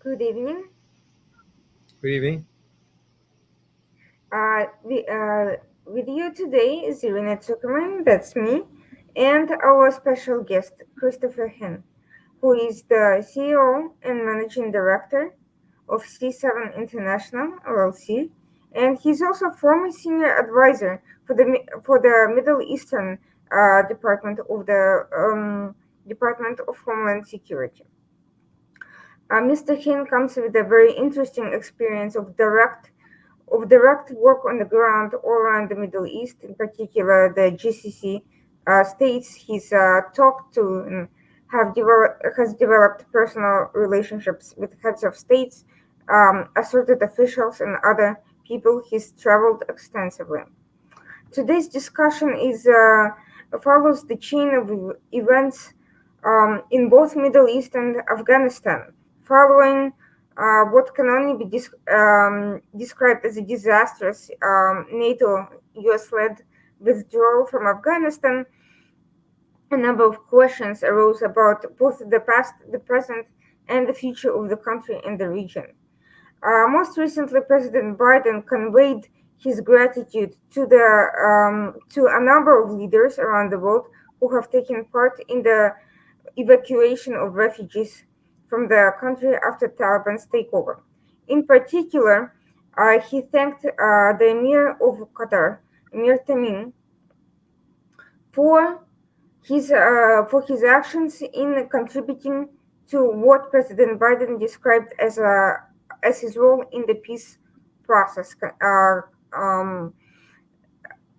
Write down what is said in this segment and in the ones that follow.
Good evening. Good evening. With you today is Irina Zuckerman, that's me, and our special guest, Christopher Hinn, who is the CEO and Managing Director of C7 International, LLC, and he's also former senior advisor for the Middle Eastern Department of the Department of Homeland Security. Mr. Hinn comes with a very interesting experience of direct work on the ground all around the Middle East, in particular the GCC states he's talked to and has developed personal relationships with heads of states, assorted officials, and other people he's traveled extensively. Today's discussion is follows the chain of events in both Middle East and Afghanistan, following what can only be described as a disastrous NATO US-led withdrawal from Afghanistan. A number of questions arose about both the past, the present, and the future of the country and the region. Most recently, President Biden conveyed his gratitude to a number of leaders around the world who have taken part in the evacuation of refugees from the country after Taliban's takeover. In particular, he thanked the Emir of Qatar, Emir Tamim, for his actions in contributing to what President Biden described as his role in the peace process,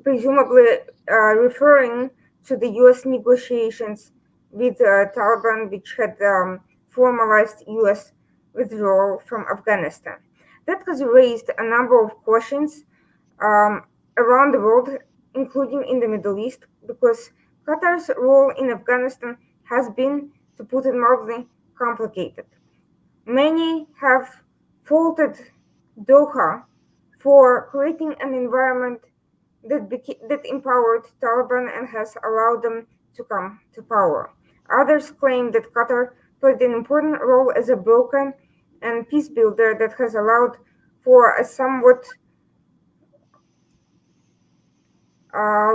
presumably referring to the U.S. negotiations with Taliban, which had formalized U.S. withdrawal from Afghanistan. That has raised a number of questions um, around the world, including in the Middle East, because Qatar's role in Afghanistan has been, to put it mildly, complicated. Many have faulted Doha for creating an environment that empowered Taliban and has allowed them to come to power. Others claim that Qatar played an important role as a broker and peace builder that has allowed for a somewhat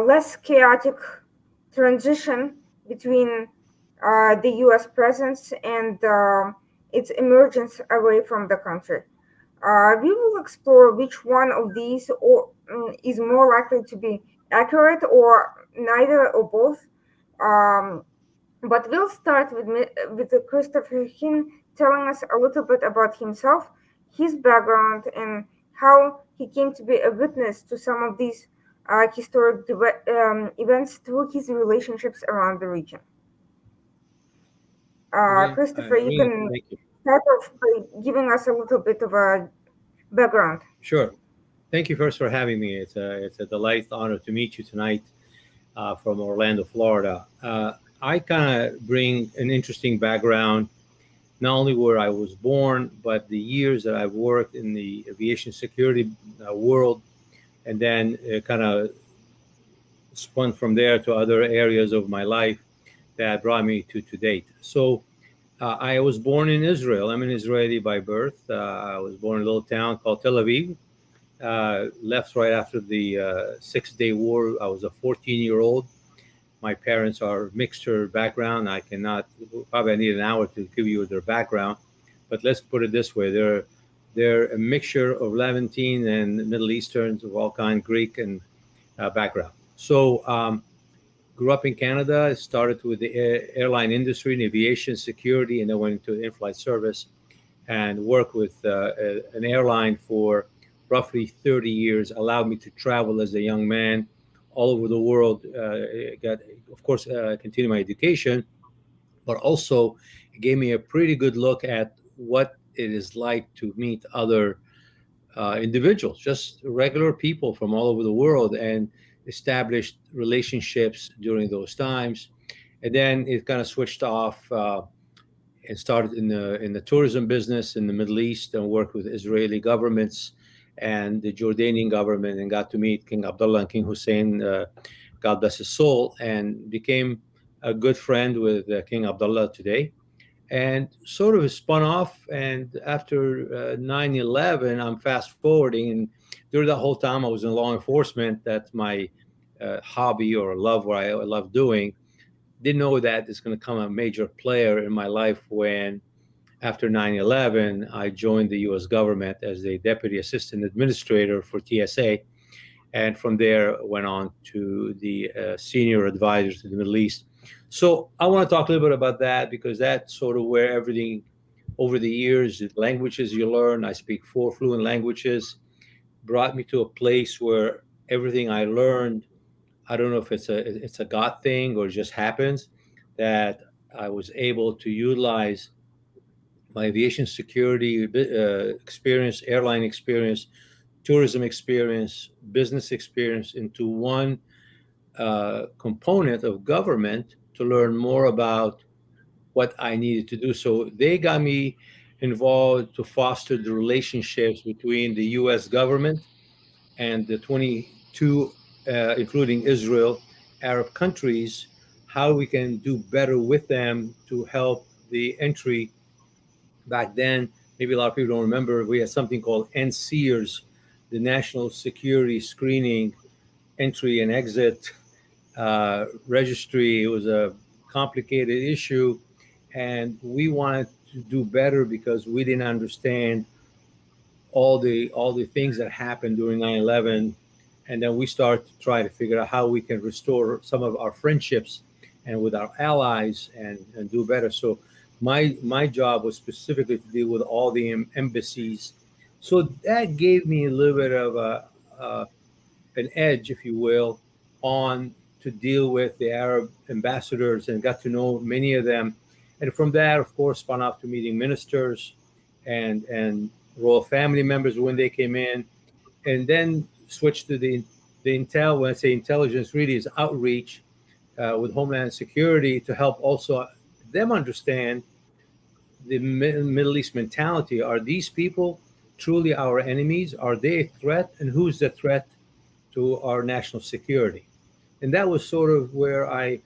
less chaotic transition between the US presence and its emergence away from the country. We will explore which one of these is more likely to be accurate, or neither or both. Um, but we'll start with Christopher Hinn telling us a little bit about himself, his background, and how he came to be a witness to some of these historic events through his relationships around the region. Okay, Christopher, you Irina, can thank you. start off by giving us a little bit of a background. Sure. Thank you first for having me. It's a delight, honor to meet you tonight from Orlando, Florida. I kind of bring an interesting background, not only where I was born, but the years that I've worked in the aviation security world, and then kind of spun from there to other areas of my life that brought me to date. So I was born in Israel. I'm an Israeli by birth. I was born in a little town called Tel Aviv. Left right after the Six-Day War. I was a 14-year-old. My parents are mixture background. I cannot, probably I need an hour to give you their background, but let's put it this way: they're a mixture of Levantine and Middle Easterns of all kind, Greek and background. So grew up in Canada. Started with the airline industry and aviation security, and then went into in-flight service and worked with an airline for roughly 30 years. Allowed me to travel as a young man all over the world. Got, of course, continue my education, but also it gave me a pretty good look at what it is like to meet other individuals, just regular people from all over the world, and established relationships during those times. And then it kind of switched off and started in the tourism business in the Middle East and worked with Israeli governments and the Jordanian government, and got to meet King Abdullah and King Hussein, God bless his soul, and became a good friend with King Abdullah today. and sort of spun off. And after 9/11, I'm fast forwarding, and during that whole time, I was in law enforcement. That's my hobby or love, what I love doing. Didn't know that it's going to come a major player in my life when, after 9/11, I joined the US government as a deputy assistant administrator for TSA. And from there, went on to the senior advisor to the Middle East. So I want to talk a little bit about that because that's sort of where everything over the years, the languages you learn. I speak four fluent languages, brought me to a place where everything I learned, I don't know if it's a God thing or it just happens, that I was able to utilize my aviation security experience, airline experience, tourism experience, business experience into one component of government to learn more about what I needed to do. So they got me involved to foster the relationships between the U.S. government and the 22, including Israel, Arab countries, how we can do better with them to help the entry. Back then, maybe a lot of people don't remember, we had something called NSEERS, the National Security Screening Entry and Exit Registry. It was a complicated issue, and we wanted to do better because we didn't understand all the things that happened during 9/11, and then we started to try to figure out how we can restore some of our friendships and with our allies and do better. So my job was specifically to deal with all the embassies. So that gave me a little bit of an edge, if you will, on to deal with the Arab ambassadors and got to know many of them. And from that, of course, spun off to meeting ministers and royal family members when they came in, and then switched to the intel. When I say intelligence, really is outreach with Homeland Security to help also them understand the Middle East mentality. Are these people truly our enemies? Are they a threat? And who's the threat to our national security? And that was sort of where I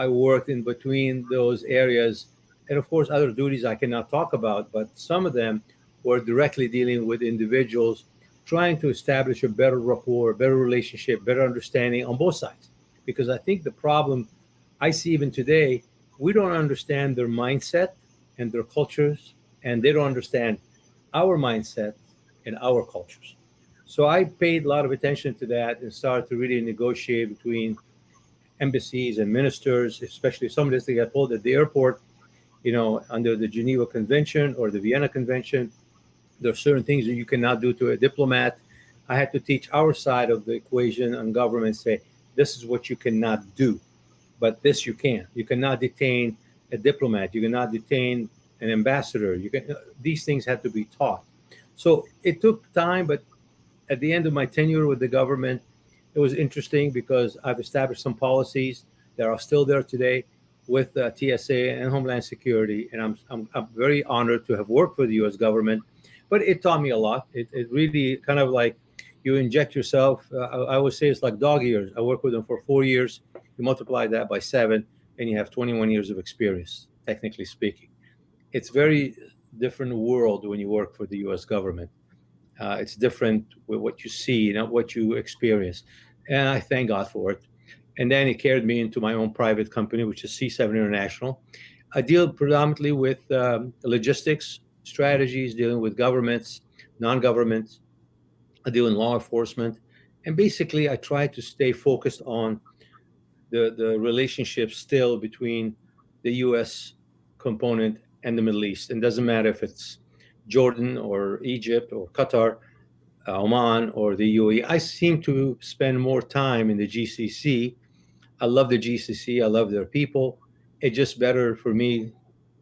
worked in between those areas. And of course, other duties I cannot talk about, but some of them were directly dealing with individuals, trying to establish a better rapport, better relationship, better understanding on both sides. Because I think the problem I see even today, we don't understand their mindset and their cultures, and they don't understand our mindset and our cultures. So I paid a lot of attention to that and started to really negotiate between embassies and ministers, especially if somebody has to get pulled at the airport, under the Geneva Convention or the Vienna Convention. There are certain things that you cannot do to a diplomat. I had to teach our side of the equation on government, say, this is what you cannot do, but this you can. You cannot detain a diplomat. You cannot detain an ambassador. These things had to be taught. So it took time, but at the end of my tenure with the government, it was interesting because I've established some policies that are still there today with TSA and Homeland Security, and I'm very honored to have worked for the U.S. government. But it taught me a lot. It really kind of like you inject yourself. I would say it's like dog years. I worked with them for 4 years. You multiply that by 7, and you have 21 years of experience, technically speaking. It's very different world when you work for the U.S. government. It's different with what you see, not what you experience. And I thank God for it. And then it carried me into my own private company, which is C7 International. I deal predominantly with logistics, strategies, dealing with governments, non governments. I deal in law enforcement. And basically, I try to stay focused on the relationship still between the U.S. component and the Middle East. And it doesn't matter if it's Jordan or Egypt or Qatar, Oman, or the UAE. I seem to spend more time in the GCC. I love the GCC. I love their people. It's just better for me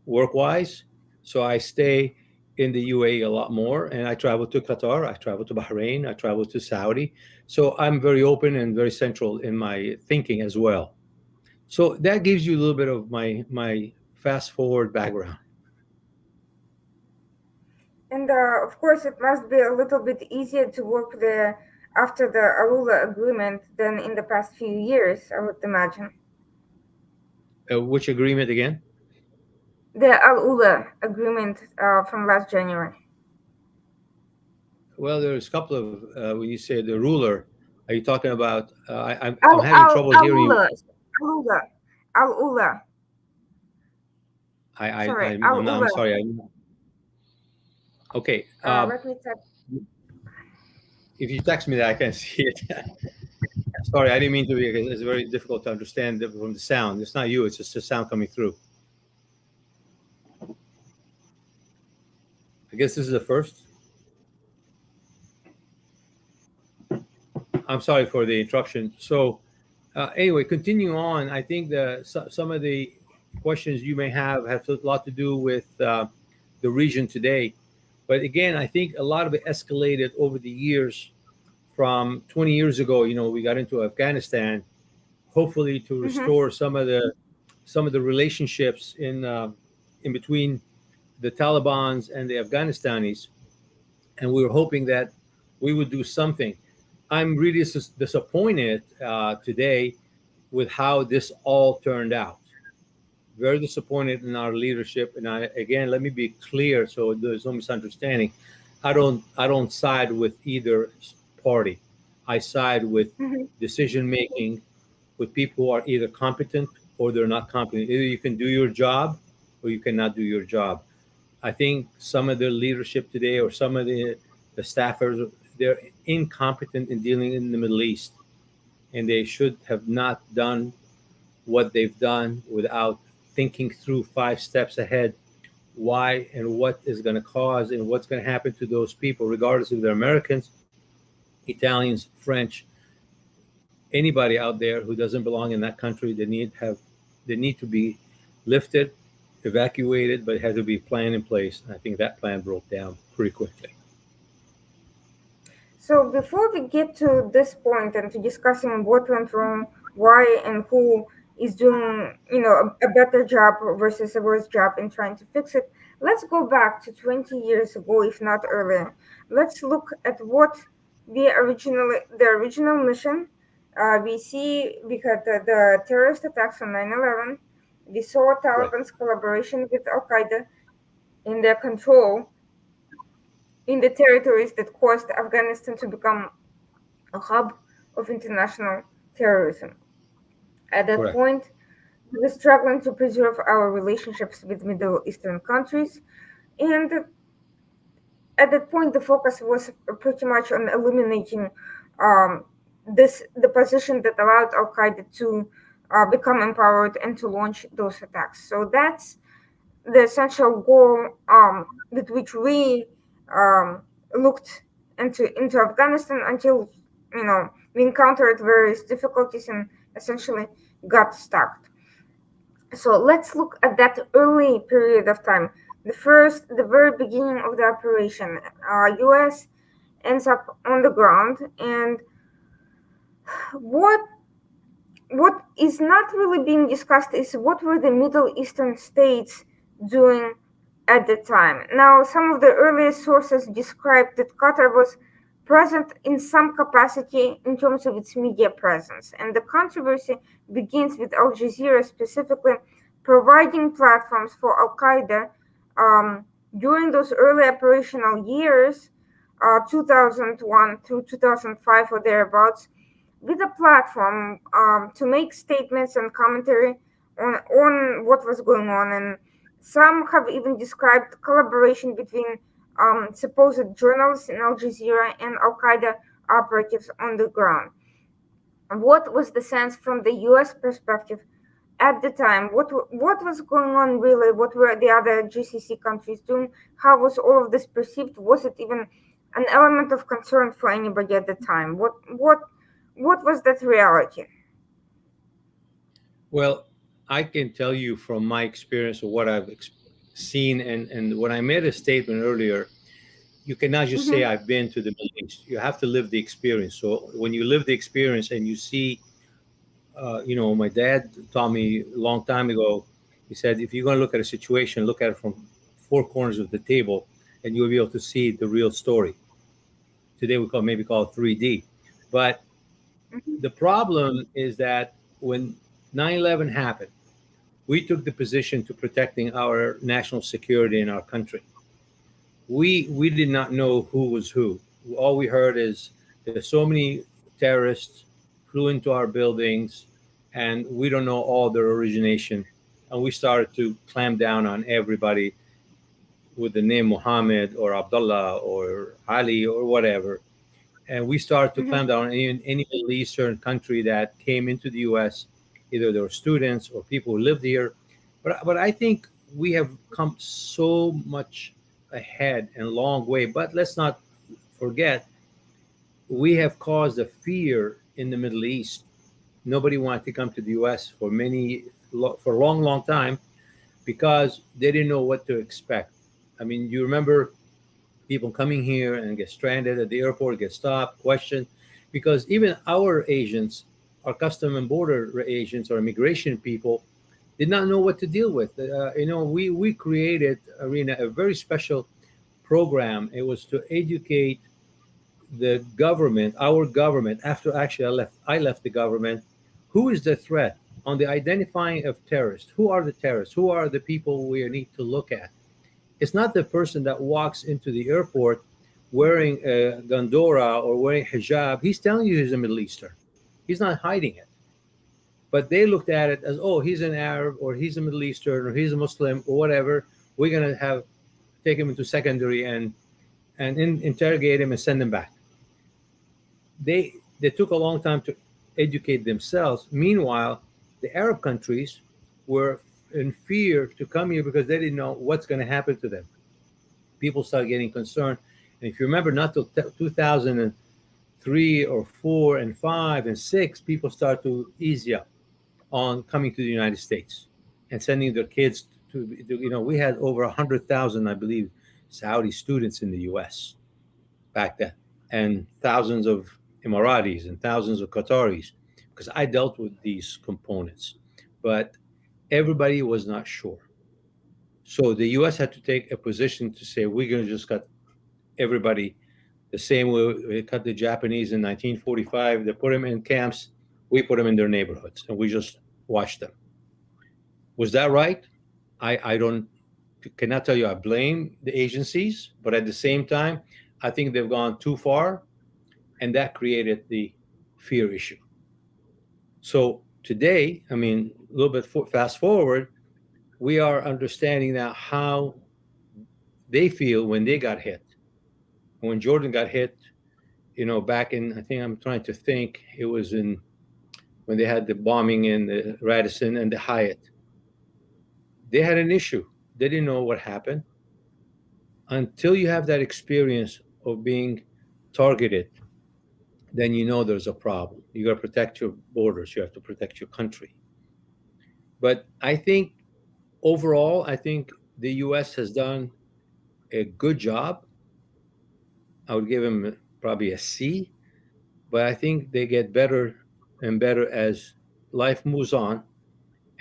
work wise. So I stay in the UAE a lot more, and I travel to Qatar. I travel to Bahrain. I travel to Saudi. So I'm very open and very central in my thinking as well. So that gives you a little bit of my fast forward background. And of course, it must be a little bit easier to work there after the Arula agreement than in the past few years, I would imagine. Which agreement again? The Al Ula agreement from last January. Well, there's a couple of when you say the ruler, are you talking about? I'm Al having Al trouble Al hearing you. Ula. Al Ula. Al Ula. Sorry, Al I'm Ula. sorry. Okay. Let me type. If you text me that, I can see it. Sorry, I didn't mean to be. It's very difficult to understand from the sound. It's not you. It's just the sound coming through. I guess this is the first. I'm sorry for the interruption. So, anyway, continuing on, I think some of the questions you may have a lot to do with the region today. But again, I think a lot of it escalated over the years from 20 years ago. We got into Afghanistan, hopefully to Mm-hmm. restore some of the relationships in between the Taliban's and the Afghanistanis, and we were hoping that we would do something. I'm really disappointed today with how this all turned out. Very disappointed in our leadership. And again, let me be clear so there's no misunderstanding. I don't side with either party. I side with Mm-hmm. decision making with people who are either competent or they're not competent. Either you can do your job or you cannot do your job. I think some of the leadership today or some of the staffers, they're incompetent in dealing in the Middle East, and they should have not done what they've done without thinking through 5 steps ahead why and what is going to cause and what's going to happen to those people, regardless if they're Americans, Italians, French, anybody out there who doesn't belong in that country. They need to be lifted, evacuated, but it has to be a plan in place. And I think that plan broke down pretty quickly. So before we get to this point and to discussing what went wrong, why and who is doing, a better job versus a worse job in trying to fix it, let's go back to 20 years ago, if not earlier. Let's look at what the original mission. We see we had the terrorist attacks on 9/11. We saw Right. Taliban's collaboration with Al Qaeda in their control in the territories that caused Afghanistan to become a hub of international terrorism. At that Correct. point, we were struggling to preserve our relationships with Middle Eastern countries, and at that point, the focus was pretty much on eliminating um, the position that allowed Al Qaeda to become empowered and to launch those attacks. So that's the essential goal with which we um, looked into Afghanistan until we encountered various difficulties and essentially got stuck. So let's look at that early period of time. The very beginning of the operation. U.S. ends up on the ground, and what what is not really being discussed is what were the Middle Eastern states doing at the time. Now, some of the earliest sources described that Qatar was present in some capacity in terms of its media presence, and the controversy begins with Al Jazeera specifically providing platforms for Al Qaeda during those early operational years, 2001 through 2005 or thereabouts, with a platform to make statements and commentary on what was going on. And some have even described collaboration between supposed journalists in Al Jazeera and Al Qaeda operatives on the ground. What was the sense from the US perspective at the time? What was going on really? What were the other GCC countries doing? How was all of this perceived? Was it even an element of concern for anybody at the time? What was that reality? Well, I can tell you from my experience of what I've seen, and when I made a statement earlier, you cannot just say Mm-hmm. I've been to the Middle East. You have to live the experience. So when you live the experience and you see, my dad taught me a long time ago. He said, if you're going to look at a situation, look at it from four corners of the table, and you'll be able to see the real story. Today we call it 3D, but Mm-hmm. the problem is that when 9/11 happened, we took the position to protecting our national security in our country. We did not know who was who. All we heard is there's so many terrorists flew into our buildings, and we don't know all their origination. And we started to clamp down on everybody with the name Muhammad or Abdullah or Ali or whatever. And we started to Mhm. clamp down on any Middle Eastern country that came into the U.S. Either they were students or people who lived here. But I think we have come so much ahead and long way. But let's not forget, we have caused a fear in the Middle East. Nobody wanted to come to the U.S. For a long, long time because they didn't know what to expect. I mean, you remember people coming here and get stranded at the airport, get stopped, questioned, because even our agents, our custom and border agents or immigration people, did not know what to deal with. We created Arena a very special program. It was to educate the government, our government. After actually I left the government. Who is the threat on the identifying of terrorists? Who are the terrorists? Who are the people we need to look at? It's not the person that walks into the airport wearing a gandora or wearing hijab. He's telling you he's a Middle Eastern. He's not hiding it. But they looked at it as, oh, he's an Arab or he's a Middle Eastern or he's a Muslim or whatever. We're gonna have take him into secondary and interrogate him and send him back. They took a long time to educate themselves. Meanwhile, the Arab countries were in fear to come here because they didn't know what's going to happen to them. People started getting concerned. And if you remember, not till 2003 or 4 and 5 and 6, people started to ease up on coming to the United States and sending their kids we had over 100,000, I believe, Saudi students in the U.S. back then, and thousands of Emiratis and thousands of Qataris, because I dealt with these components. But everybody was not sure. So the U.S. had to take a position to say, we're going to just cut everybody the same way we cut the Japanese in 1945. They put them in camps, we put them in their neighborhoods, and we just watched them. Was that right? I don't cannot tell you I blame the agencies, but at the same time, I think they've gone too far, and that created the fear issue. So today, I mean, a little bit fast forward, we are understanding now how they feel when they got hit. When Jordan got hit, back in, I think I'm trying to think, it was in when they had the bombing in the Radisson and the Hyatt. They had an issue. They didn't know what happened until you have that experience of being targeted. Then you know there's a problem. You got to protect your borders. You have to protect your country. But I think overall, I think the U.S. has done a good job. I would give them probably a C, but I think they get better and better as life moves on,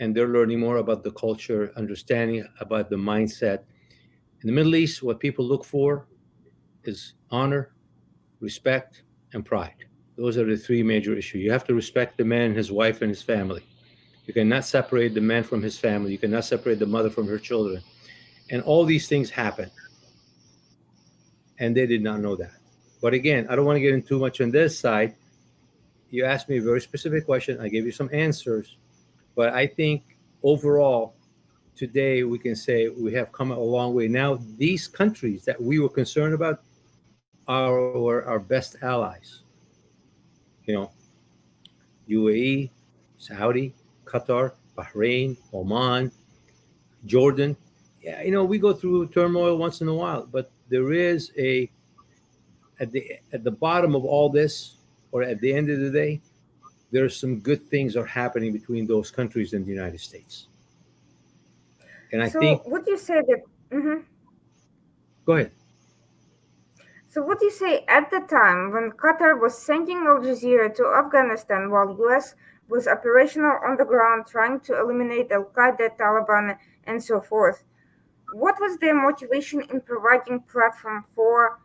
and they're learning more about the culture, understanding about the mindset. In the Middle East, what people look for is honor, respect, and pride. Those are the three major issues. You have to respect the man, his wife, and his family. You cannot separate the man from his family. You cannot separate the mother from her children. And all these things happen, and they did not know that. But again, I don't want to get into too much on this side. You asked me a very specific question. I gave you some answers. But I think overall, today we can say we have come a long way. Now, these countries that we were concerned about are our best allies. You know, UAE, Saudi, Qatar, Bahrain, Oman, Jordan. Yeah, we go through turmoil once in a while, but there is a at the bottom of all this, or at the end of the day, there's some good things are happening between those countries and the United States. And I So think, would you say that? Mhm. go ahead. So would you say at the time when Qatar was sending Al Jazeera to Afghanistan while US was operational on the ground trying to eliminate Al Qaeda, Taliban, and so forth, what was their motivation in providing platform for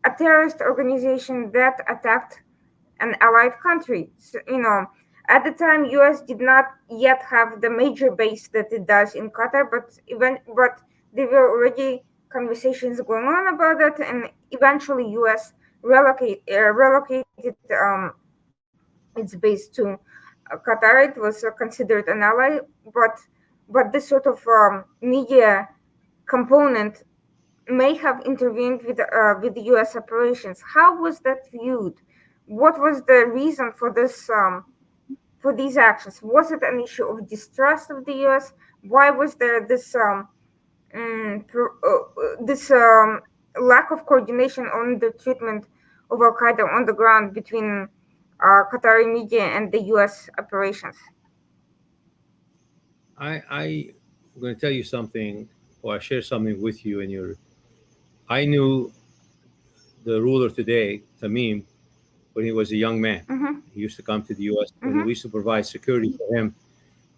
a terrorist organization that attacked an allied country? So, At the time, US did not yet have the major base that it does in Qatar, but there were already conversations going on about that, and eventually US relocated its base to Qatar. It was considered an ally, but this sort of media component may have intervened with the U.S. operations. How was that viewed? What was the reason for for these actions? Was it an issue of distrust of the U.S.? Why was there this lack of coordination on the treatment of Al Qaeda on the ground between Qatari media and the U.S. operations? I'm going to tell you something, or share something with you. I knew the ruler today, Tamim, when he was a young man. Mm-hmm, He used to come to the U.S. and mm-hmm, we used to provide security for him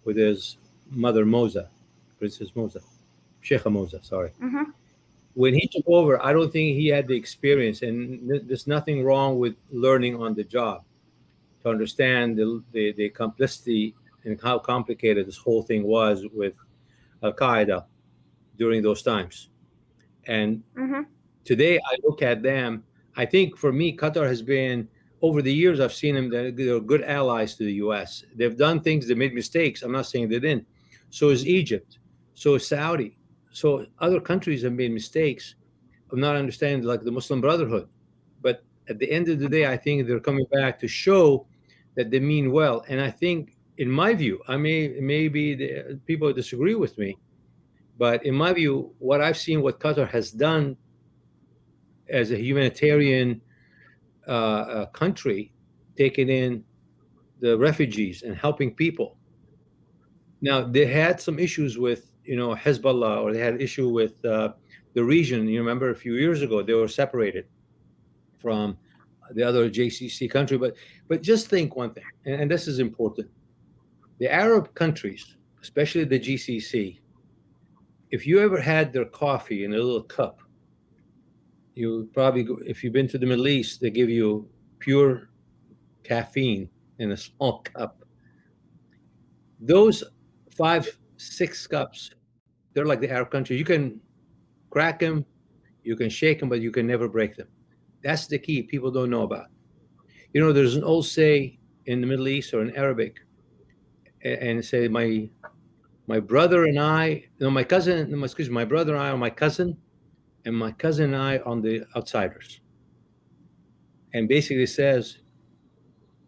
with his mother Moza, Princess Moza, Sheikha Moza. Sorry. mm-hmm, When he took over, I don't think he had the experience, and there's nothing wrong with learning on the job to understand the complexity and how complicated this whole thing was with Al Qaeda during those times. And mm-hmm. today I look at them. I think for me, Qatar has been, over the years, I've seen them, they're good allies to the US. They've done things, they made mistakes. I'm not saying they didn't. So is Egypt. So is Saudi. So other countries have made mistakes of not understanding, like the Muslim Brotherhood. But at the end of the day, I think they're coming back to show that they mean well. And I think, in my view, maybe people disagree with me, but in my view, what I've seen, what Qatar has done as a humanitarian country, taking in the refugees and helping people. Now they had some issues with Hezbollah, or they had issue with the region. You remember a few years ago they were separated from the other JCC country. But just think one thing, and this is important: the Arab countries, especially the GCC. If you ever had their coffee in a little cup, you probably if you've been to the Middle East, they give you pure caffeine in a small cup. Those 5, 6 cups, they're like the Arab country. You can crack them, you can shake them, but you can never break them. That's the key people don't know about. There's an old say in the Middle East or in Arabic, and say my brother and I, no, my cousin, no, excuse me, my brother and I are my cousin, and my cousin and I on the outsiders. And basically says,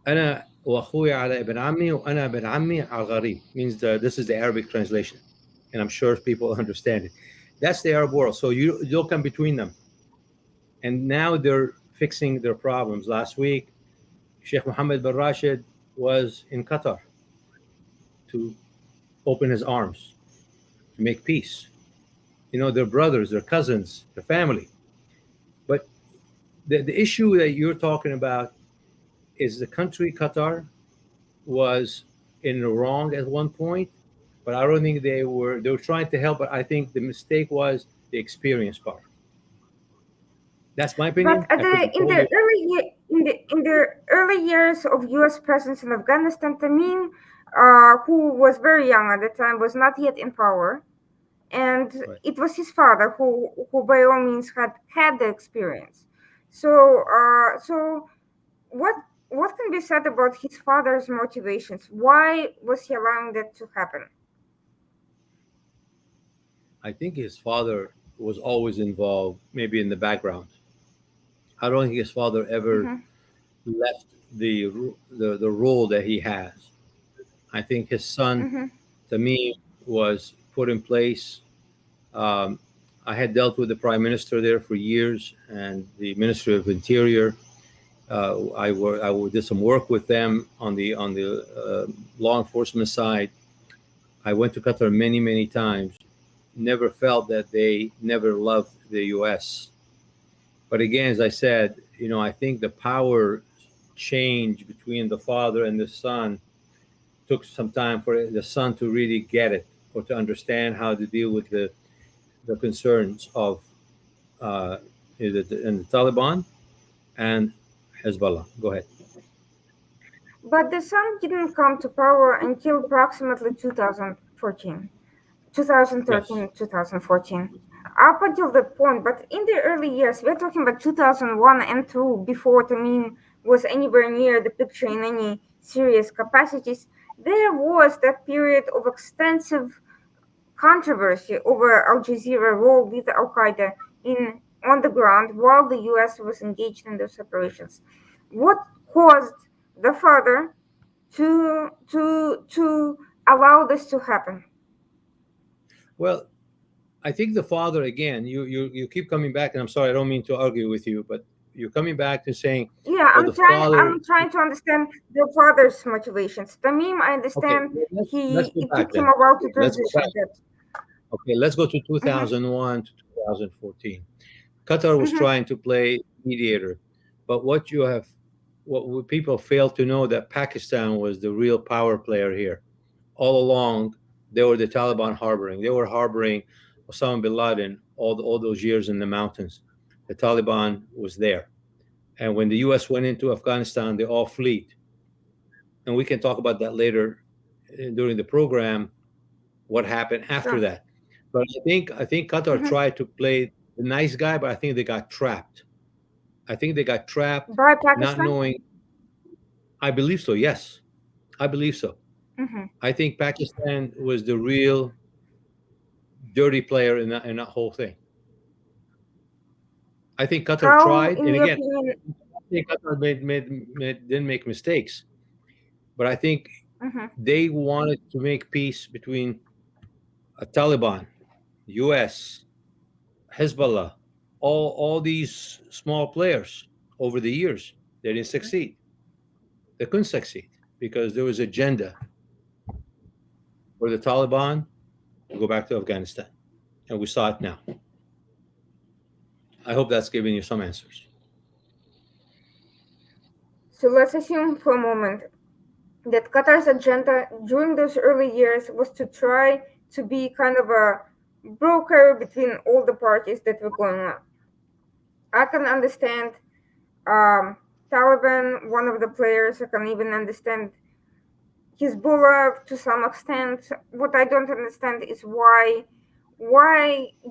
أنا وأخوي على ابن عمي وأنا ابن عمي على الغريب. Means this is the Arabic translation, and I'm sure people understand it. That's the Arab world. So you don't come between them. And now they're fixing their problems. Last week, Sheikh Mohammed bin Rashid was in Qatar to open his arms to make peace. They're brothers, they're cousins, they're family. But the issue that you're talking about is the country Qatar was in the wrong at one point, but I don't think they were trying to help, but I think the mistake was the experience part. That's my But opinion. I could be totally. in the early years of U.S. presence in Afghanistan, Tamim, who was very young at the time, was not yet in power, and Right. it was his father who by all means had the experience. So, so what what can be said about his father's motivations? Why was he allowing that to happen? I think his father was always involved, maybe in the background. I don't think his father ever Mm-hmm, left the role that he has. I think his son, mm-hmm, to me, was put in place. Um, I had dealt with the prime minister there for years, and the Ministry of Interior. Did some work with them on the law enforcement side. I went to Qatar many, many times. Never felt that they never loved the U.S. But again, as I said, I think the power change between the father and the son took some time for the son to really get it, or to understand how to deal with the concerns of uh, and the Taliban and Hezbollah. Go ahead. But the sun didn't come to power until approximately 2014, Yes. 2013, 2014. Up until that point, but in the early years, we're talking about 2001 and 2, before Tamim was anywhere near the picture in any serious capacities, there was that period of extensive controversy over Al Jazeera's role with Al Qaeda in on the ground while the US was engaged in those operations. What caused the father to allow this to happen? Well, I think the father again. You keep coming back, and I'm sorry, I don't mean to argue with you, but you're coming back to saying, Yeah, "Well, the father." I'm trying to understand the father's motivations. Tamim, I Okay, understand let's he go it back took him then. a while to Let's go back. transition that. Okay, let's go to Hmm. 2001 to 2014. Qatar was Hmm. trying to play mediator, but what people fail to know that Pakistan was the real power player here. All along, they were the Taliban harboring. They were harboring Osama bin Laden all those years in the mountains. The Taliban was there, and when the U.S. went into Afghanistan, they all fled. And we can talk about that later during the program. What happened after Sure. that? But I think Qatar Hmm. tried to play the nice guy, but I think they got trapped. I think they got trapped, By not Pakistan. knowing. I believe so. Yes, I believe so. Hmm. I think Pakistan was the real dirty player in that whole thing. I think Qatar How, tried, in and your again, opinion? I think Qatar didn't make mistakes, but I think Hmm. they wanted to make peace between Taliban, U.S., Hezbollah, all these small players over the years. They didn't succeed. They couldn't succeed because there was agenda for the Taliban to go back to Afghanistan, and we saw it now. I hope that's giving you some answers. So let's assume for a moment that Qatar's agenda during those early years was to try to be kind of a broker between all the parties that were going on. I can understand um, Taliban, one of the players. I can even understand Hezbollah to some extent. What I don't understand is why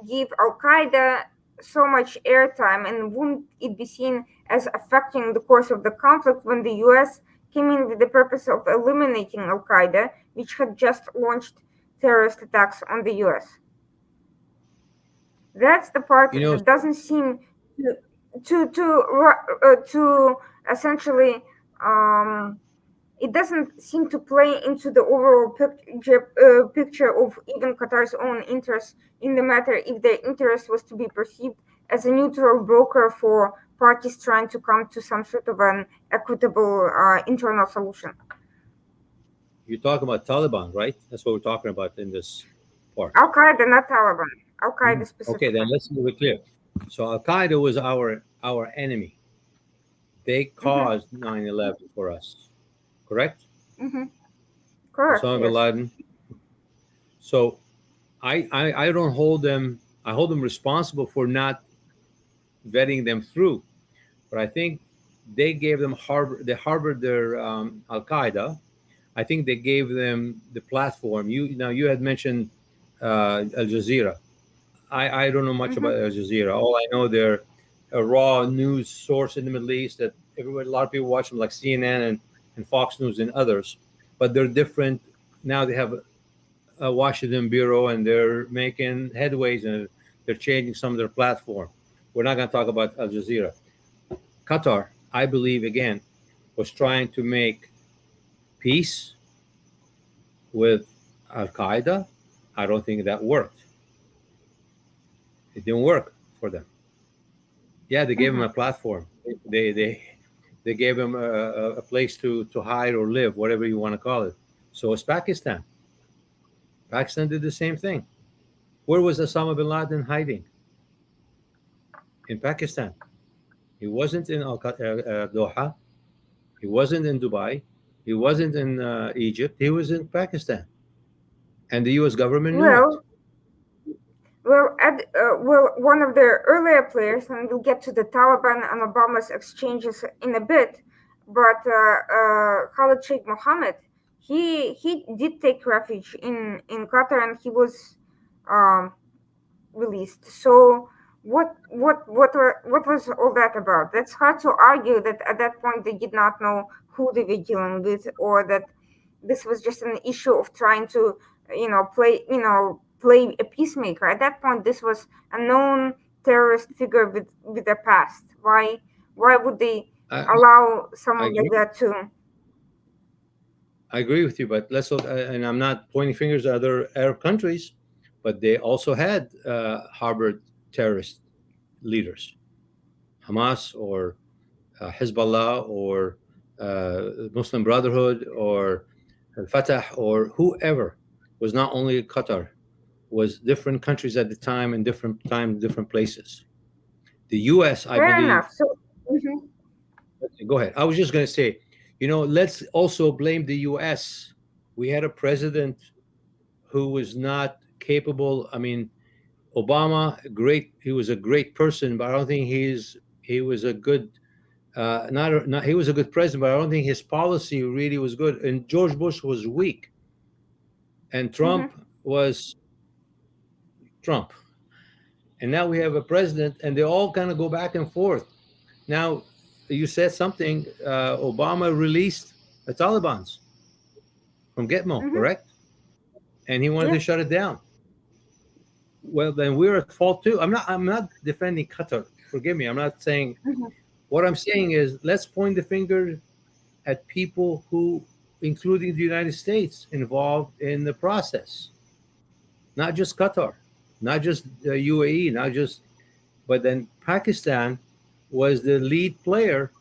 give Al Qaeda so much airtime, and wouldn't it be seen as affecting the course of the conflict when the US came in with the purpose of eliminating Al Qaeda, which had just launched terrorist attacks on the US? That's the part You know, that doesn't seem to to essentially um, it doesn't seem to play into the overall picture of even Qatar's own interest in the matter if their interest was to be perceived as a neutral broker for parties trying to come to some sort of an equitable internal solution. you're talking about Taliban, right? That's what we're talking about in this part. Al Qaeda, not Taliban. Al Qaeda Mhm. Okay, then specifically. let's be clear. So Al Qaeda was our enemy. They Hmm. caused 9/11 for us, correct? Hmm. Correct. Osama bin Yes. Laden. So I don't hold them. I hold them responsible for not vetting them through. But I think they gave them harbor. They harbored their Al Qaeda. I think they gave them the platform. You had mentioned Al Jazeera. I don't know much Hmm. about Al Jazeera. All I know they're a raw news source in the Middle East that everybody, a lot of people watch them, like CNN and Fox News and others. But they're different now. They have a Washington bureau and they're making headways and they're changing some of their platform. We're not going to talk about Al Jazeera. Qatar, I believe, again, was trying to make peace with Al Qaeda. I don't think that worked. It didn't work for them. Yeah, they gave him Hmm. a platform. They gave him a place to hide or live, whatever you want to call it. So it's Pakistan. Pakistan did the same thing. Where was Osama bin Laden hiding? In Pakistan. He wasn't in Doha. He wasn't in Dubai. He wasn't in Egypt. He was in Pakistan, and the U.S. government knew it. Well, well, one of the earlier players, and we'll get to the Taliban and Obama's exchanges in a bit. But Khalid Sheikh Mohammed, he did take refuge in Qatar, and he was um, released. So what was all that about? That's hard to argue that at that point they did not know who they were dealing with, or that this was just an issue of trying to play a peacemaker. At that point, this was a known terrorist figure with a past. Why would they I, allow I someone like agree. that to? I agree with you, but let's look. And I'm not pointing fingers at other Arab countries, but they also had harbored terrorist leaders, Hamas or Hezbollah or Muslim Brotherhood or Al Fatah or whoever. Was not only Qatar, was different countries at the time and different times, different places. The U.S., I Fair believe. enough. So mhm, Go ahead. I was just going to say, let's also blame the U.S. We had a president who was not capable. I mean, Obama, great. He was a great person, but I don't think he was a good. Not he was a good president, but I don't think his policy really was good. And George Bush was weak, and mhm, Trump was Trump. And now we have a president, and they all kind of go back and forth. Now, you said something. Obama released the Taliban's from Gitmo, mhm, correct? And he wanted yeah, to shut it down. Well, then we're at fault too. I'm not defending Qatar. Forgive me. I'm not saying. mhm, What I'm saying is, let's point the finger at people who, including the United States, involved in the process. Not just Qatar, not just the UAE, not just, but then Pakistan was the lead player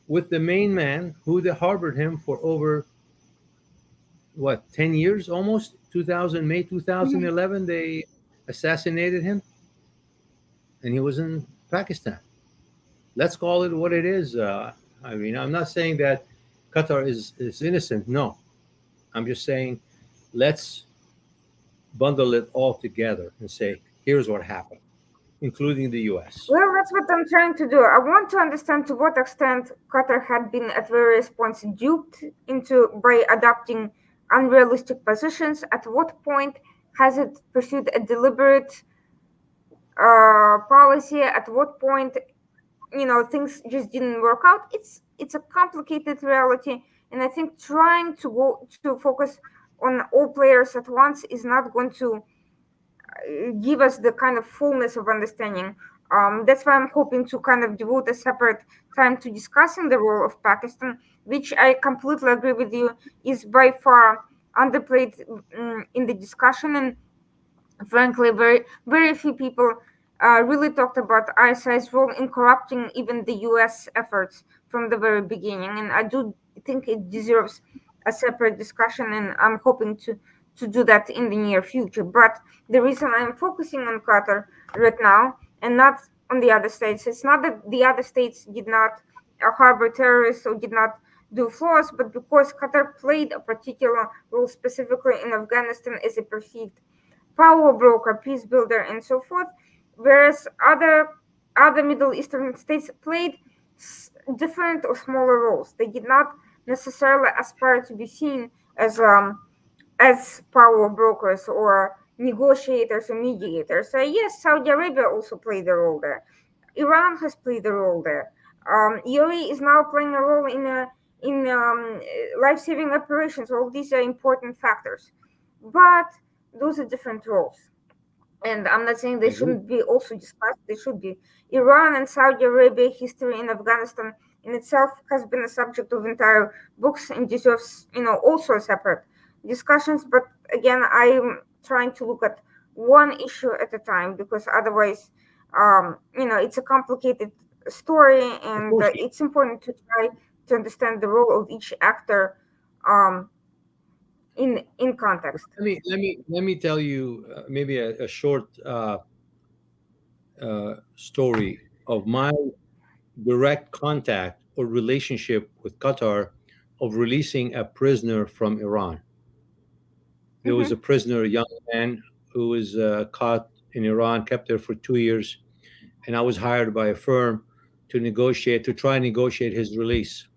with the main man who they harbored him for over what 10 years almost. 2000 May mhm. 2011 they assassinated him, and he was in Pakistan. Let's call it what it is. I mean, I'm not saying that Qatar is innocent. No, I'm just saying let's bundle it all together and say here's what happened, including the U.S. Well, that's what I'm trying to do. I want to understand to what extent Qatar had been at various points duped into by adopting unrealistic positions. At what point has it pursued a deliberate policy? At what point, things just didn't work out? It's a complicated reality, and I think trying to go to focus on all players at once is not going to give us the kind of fullness of understanding. That's why I'm hoping to kind of devote a separate time to discussing the role of Pakistan, which I completely agree with you is by far underplayed in the discussion. And frankly, very few people really talked about ISI's role in corrupting even the US efforts from the very beginning. And I do think it deserves a separate discussion, and I'm hoping to do that in the near future. But the reason I'm focusing on Qatar right now and not on the other states, it's not that the other states did not harbor terrorists or did not do flaws, but because Qatar played a particular role specifically in Afghanistan as a perceived power broker, peace builder, and so forth, whereas other Middle Eastern states played different or smaller roles. They did not necessarily aspire to be seen as power brokers or negotiators or mediators. So yes, Saudi Arabia also played a role there. Iran has played a role there. UAE is now playing a role in life-saving operations. All these are important factors, but those are different roles. And I'm not saying I they agree. shouldn't be also discussed. They should be. Iran and Saudi Arabia history in Afghanistan in itself has been a subject of entire books and deserves, also separate discussions. But again, I'm trying to look at one issue at a time because otherwise, it's a complicated story, Of and course. it's important to try to understand the role of each actor um, in context. Let me tell you maybe a short story of my direct contact or relationship with Qatar of releasing a prisoner from Iran. There was Hmm. a prisoner, a young man, who was caught in Iran, kept there for 2 years, and I was hired by a firm to try and negotiate his release.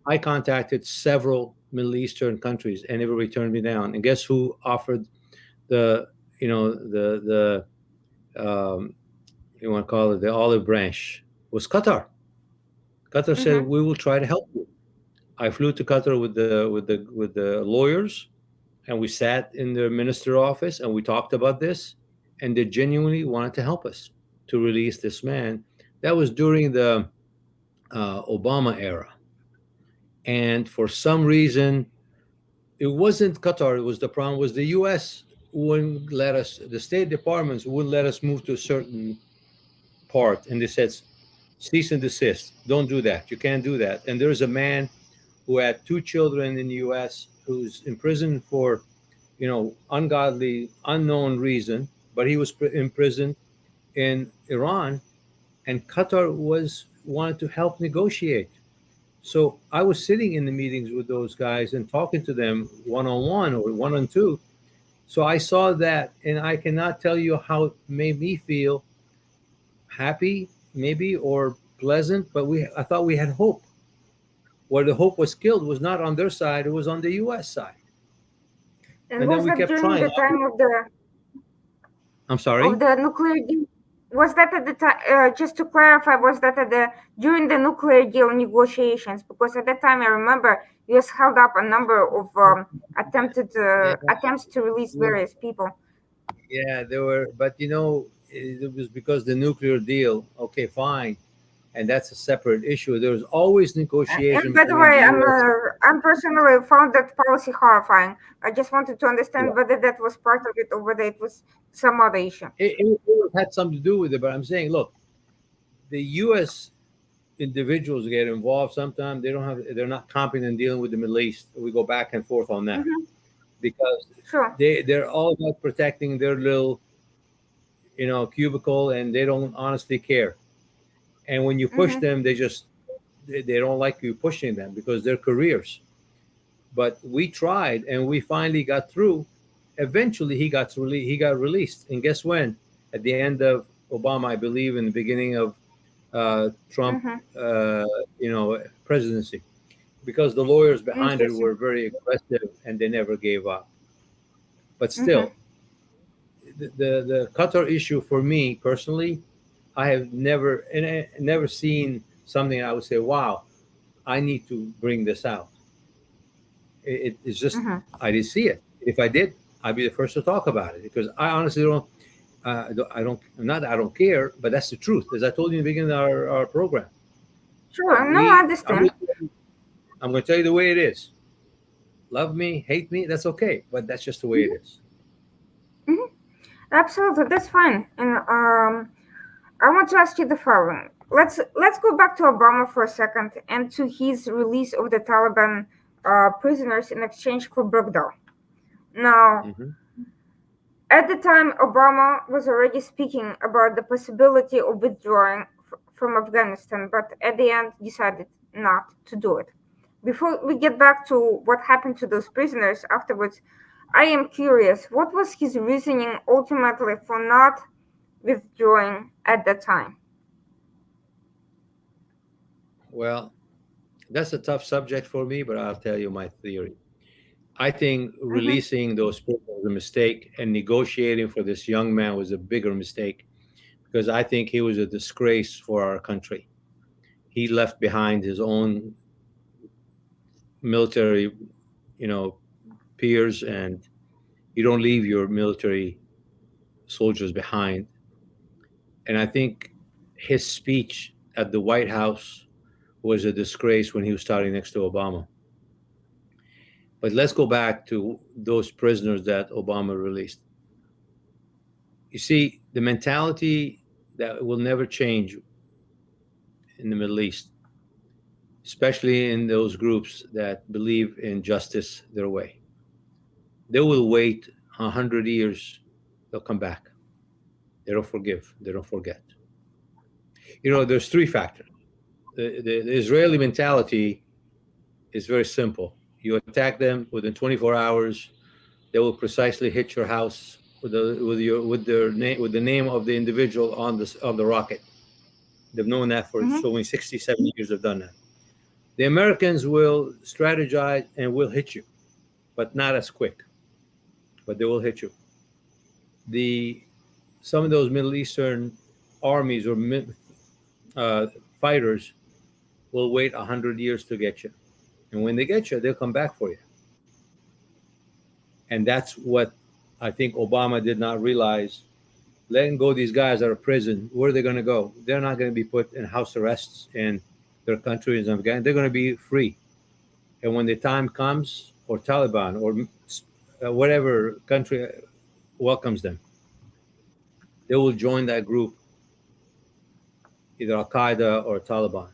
I contacted several Middle Eastern countries, and everybody turned me down. And guess who offered the, the you want to call it the olive branch? Was Qatar. Qatar said Mm-hmm. we will try to help you. I flew to Qatar with the lawyers, and we sat in their minister office and we talked about this, and they genuinely wanted to help us to release this man. That was during the Obama era, and for some reason, it wasn't Qatar. It was the problem was the U.S. wouldn't let us. The State Departments wouldn't let us move to a certain part, and they said, "Cease and desist. Don't do that. You can't do that." And there's a man who had two children in the U.S. who's in prison for ungodly, unknown reason, but he was imprisoned in Iran, and Qatar was wanted to help negotiate. So I was sitting in the meetings with those guys and talking to them one on one or one on two. So I saw that, and I cannot tell you how it made me feel happy, maybe, or pleasant. But I thought we had hope. Where the hope was killed was not on their side; it was on the U.S. side. And And then was we that kept during trying. the time I'm of sorry. the nuclear deal? Was that at the time? Just to clarify, was that at the during the nuclear deal negotiations? Because at that time, I remember U.S. held up a number of attempted Yeah, attempts to release yeah, various people. yeah, there were, but it was because the nuclear deal. Okay, fine, and that's a separate issue. There was always And negotiation by the between the way, U.S. I'm personally found that policy horrifying. I just wanted to Yeah, understand whether that was part of it or whether it was some other issue. it had something to do with it. But I'm saying, look, the U.S. individuals get involved. Sometimes they're not competent in dealing with the Middle East. We go back and forth on that Hmm. because Sure. they're all about protecting their little cubicle, and they don't honestly care. And when you push Hmm. them, they don't like you pushing them because they're careers. But we tried, and we finally got through. Eventually, he got released, and guess when? At the end of Obama, I believe, in the beginning of Trump, Hmm. uh, presidency, because the lawyers behind it Interesting. were very aggressive and they never gave up. But Hmm. still, the Qatar issue for me personally, I have never seen something I would say, "Wow, I need to bring this out." It's just Hmm. I didn't see it. If I did, I'd be the first to talk about it because I honestly don't. I don't. Not that I don't care, but that's the truth. As I told you in the beginning of our program, Sure. No, I we. understand. I'm going to tell you the way it is. Love me, hate me, that's okay, but that's just the way it Hmm. is. Hmm. Absolutely, that's fine. And I want to ask you the following. Let's go back to Obama for a second and to his release of the Taliban prisoners in exchange for Baghdad. Now, Hmm. at the time, Obama was already speaking about the possibility of withdrawing from Afghanistan, but at the end decided not to do it. Before we get back to what happened to those prisoners afterwards, I am curious what was his reasoning ultimately for not withdrawing at that time? Well, that's a tough subject for me, but I'll tell you my theory. I think Mm-hmm, releasing those people was a mistake, and negotiating for this young man was a bigger mistake because I think he was a disgrace for our country. He left behind his own military, you know, peers, and you don't leave your military soldiers behind. And I think his speech at the White House was a disgrace when he was starting next to Obama. But let's go back to those prisoners that Obama released. You see, the mentality that will never change in the Middle East, especially in those groups that believe in justice their way. They will wait 100 years, they'll come back. They don't forgive, they don't forget. There's three factors. The Israeli mentality is very simple. You attack them within 24 hours, they will precisely hit your house with the name of the individual on the rocket. They've known that for mm-hmm, so many 60, 70 years. They've done that. The Americans will strategize and will hit you, but not as quick. But they will hit you. The Some of those Middle Eastern armies or uh, fighters will wait 100 years to get you, and when they get you, they'll come back for you. And that's what I think Obama did not realize. Letting go these guys out of prison, where are they going to go? They're not going to be put in house arrests in their countries and Afghanistan. They're going to be free. And when the time comes, or Taliban or whatever country welcomes them, they will join that group, either Al Qaeda or Taliban.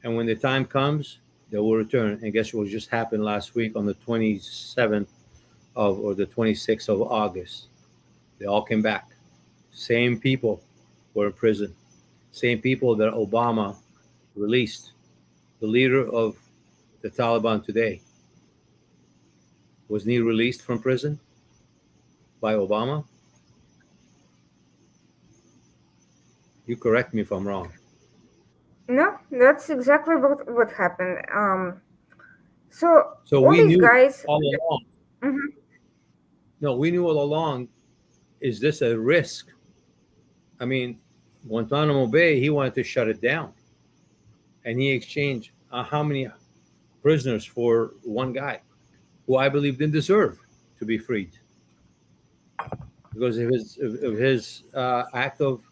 And when the time comes, they will return. And guess what just happened last week on the 27th or the 26th of August? They all came back. Same people were in prison. Same people that Obama released. The leader of the Taliban today, wasn't he released from prison by Obama? You correct me if I'm wrong. No, that's exactly what happened. So So all we these knew guys. all along. Mhm. No, we knew all along. Is this a risk? I mean, Guantanamo Bay, he wanted to shut it down, and he exchanged how many prisoners for one guy, who I believe didn't deserve to be freed because of his act of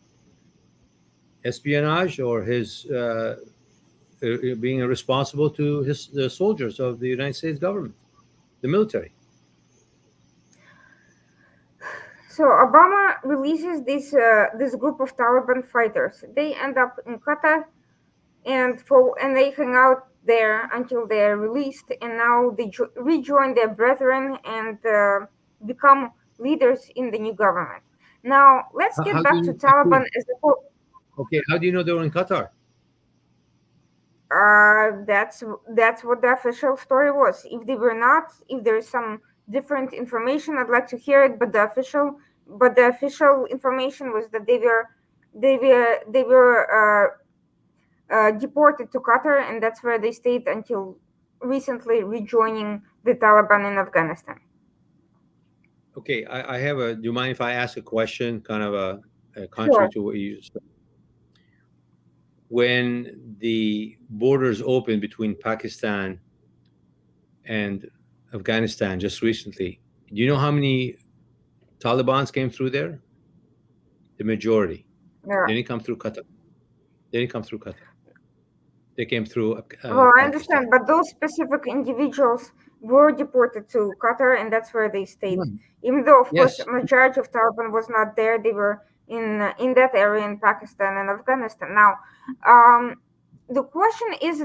espionage, or his being responsible to the soldiers of the United States government, the military. So Obama releases this group of Taliban fighters. They end up in Qatar, and they hang out there until they are released. And now they rejoin their brethren and become leaders in the new government. Now let's get How do back to you Taliban as a whole. okay? How do you know they were in Qatar? That's what the official story was. If they were not, if there is some different information, I'd like to hear it. But the official information was that they were deported to Qatar, and that's where they stayed until recently, rejoining the Taliban in Afghanistan. Okay, I have a. Do you mind if I ask a question, kind of a contrary Sure. to what you said? When the borders opened between Pakistan and Afghanistan just recently, do you know how many Taliban's came through there? The majority. Yeah. They didn't come through Qatar. They didn't come through Qatar. They came through Well, I Pakistan. understand, but those specific individuals were deported to Qatar, and that's where they stayed. Right. Even though, of course, Yes. majority of Taliban was not there, they were in that area in Pakistan and Afghanistan. Now, um, the question is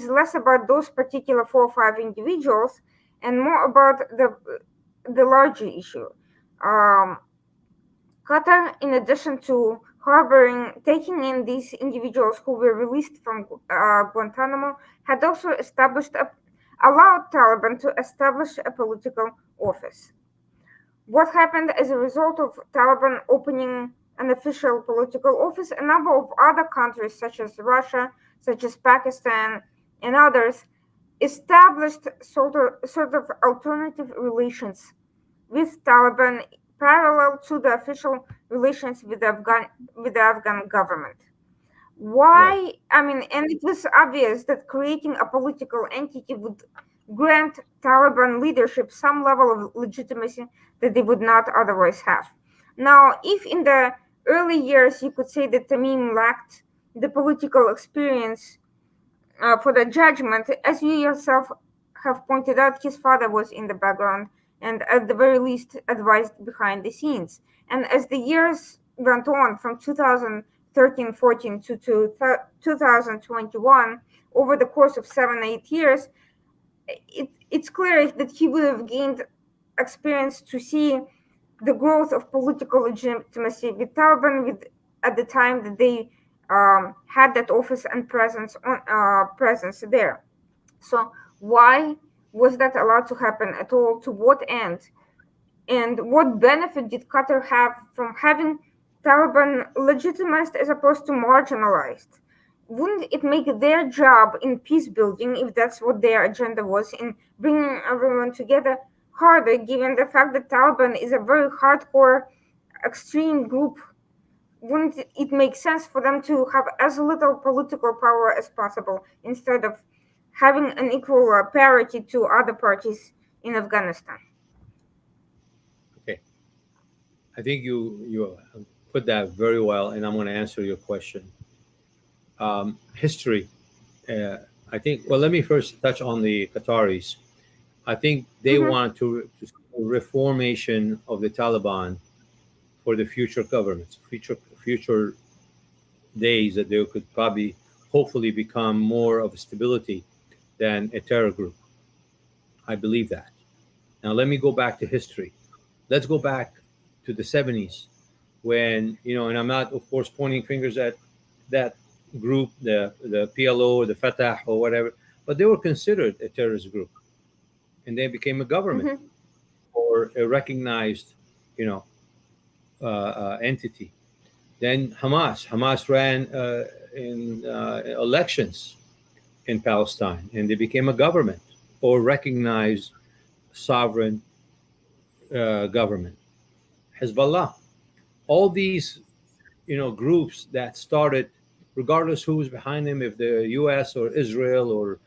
less about those particular 4 or 5 individuals, and more about the larger issue. Um, Qatar, in addition to taking in these individuals who were released from Guantanamo, had also allowed Taliban to establish a political office. What happened as a result of Taliban opening an official political office? A number of other countries, such as Russia, such as Pakistan, and others, established sort of alternative relations with Taliban, parallel to the official relations with the Afghan government. Right. Why? I mean, and it was obvious that creating a political entity would grant Taliban leadership some level of legitimacy that they would not otherwise have. Now, if in the early years you could say that Tamim lacked the political experience for the judgment, as you yourself have pointed out, his father was in the background and at the very least advised behind the scenes. And as the years went on from 2013-14 to 2021, over the course of 7-8 years, it's clear that he would have gained experience to see the growth of political legitimacy with Taliban at the time that they had that office and presence there. So why was that allowed to happen at all? To what end? And what benefit did Qatar have from having Taliban legitimized as opposed to marginalized? wouldn't it make their job in peace building, if that's what their agenda was, in bringing everyone together, harder, given the fact that Taliban is a very hardcore, extreme group? Wouldn't it make sense for them to have as little political power as possible instead of having an equal parity to other parties in Afghanistan? Okay, I think you put that very well, and I'm going to answer your question. History. Uh, I think. Well, let me first touch on the Qataris. I think they Mm-hmm, want to see a reformation of the Taliban for the future governments, future days, that they could probably, hopefully, become more of a stability than a terror group. I believe that. Now, let me go back to history. Let's go back to the 70s when, and I'm not, of course, pointing fingers at that group, the PLO or the Fatah or whatever, but they were considered a terrorist group, and they became a government mm-hmm, or a recognized, you know, entity. Then Hamas ran in elections in Palestine, and they became a government or recognized sovereign government. Hezbollah, all these groups that started, regardless who was behind them, if the U.S. or Israel or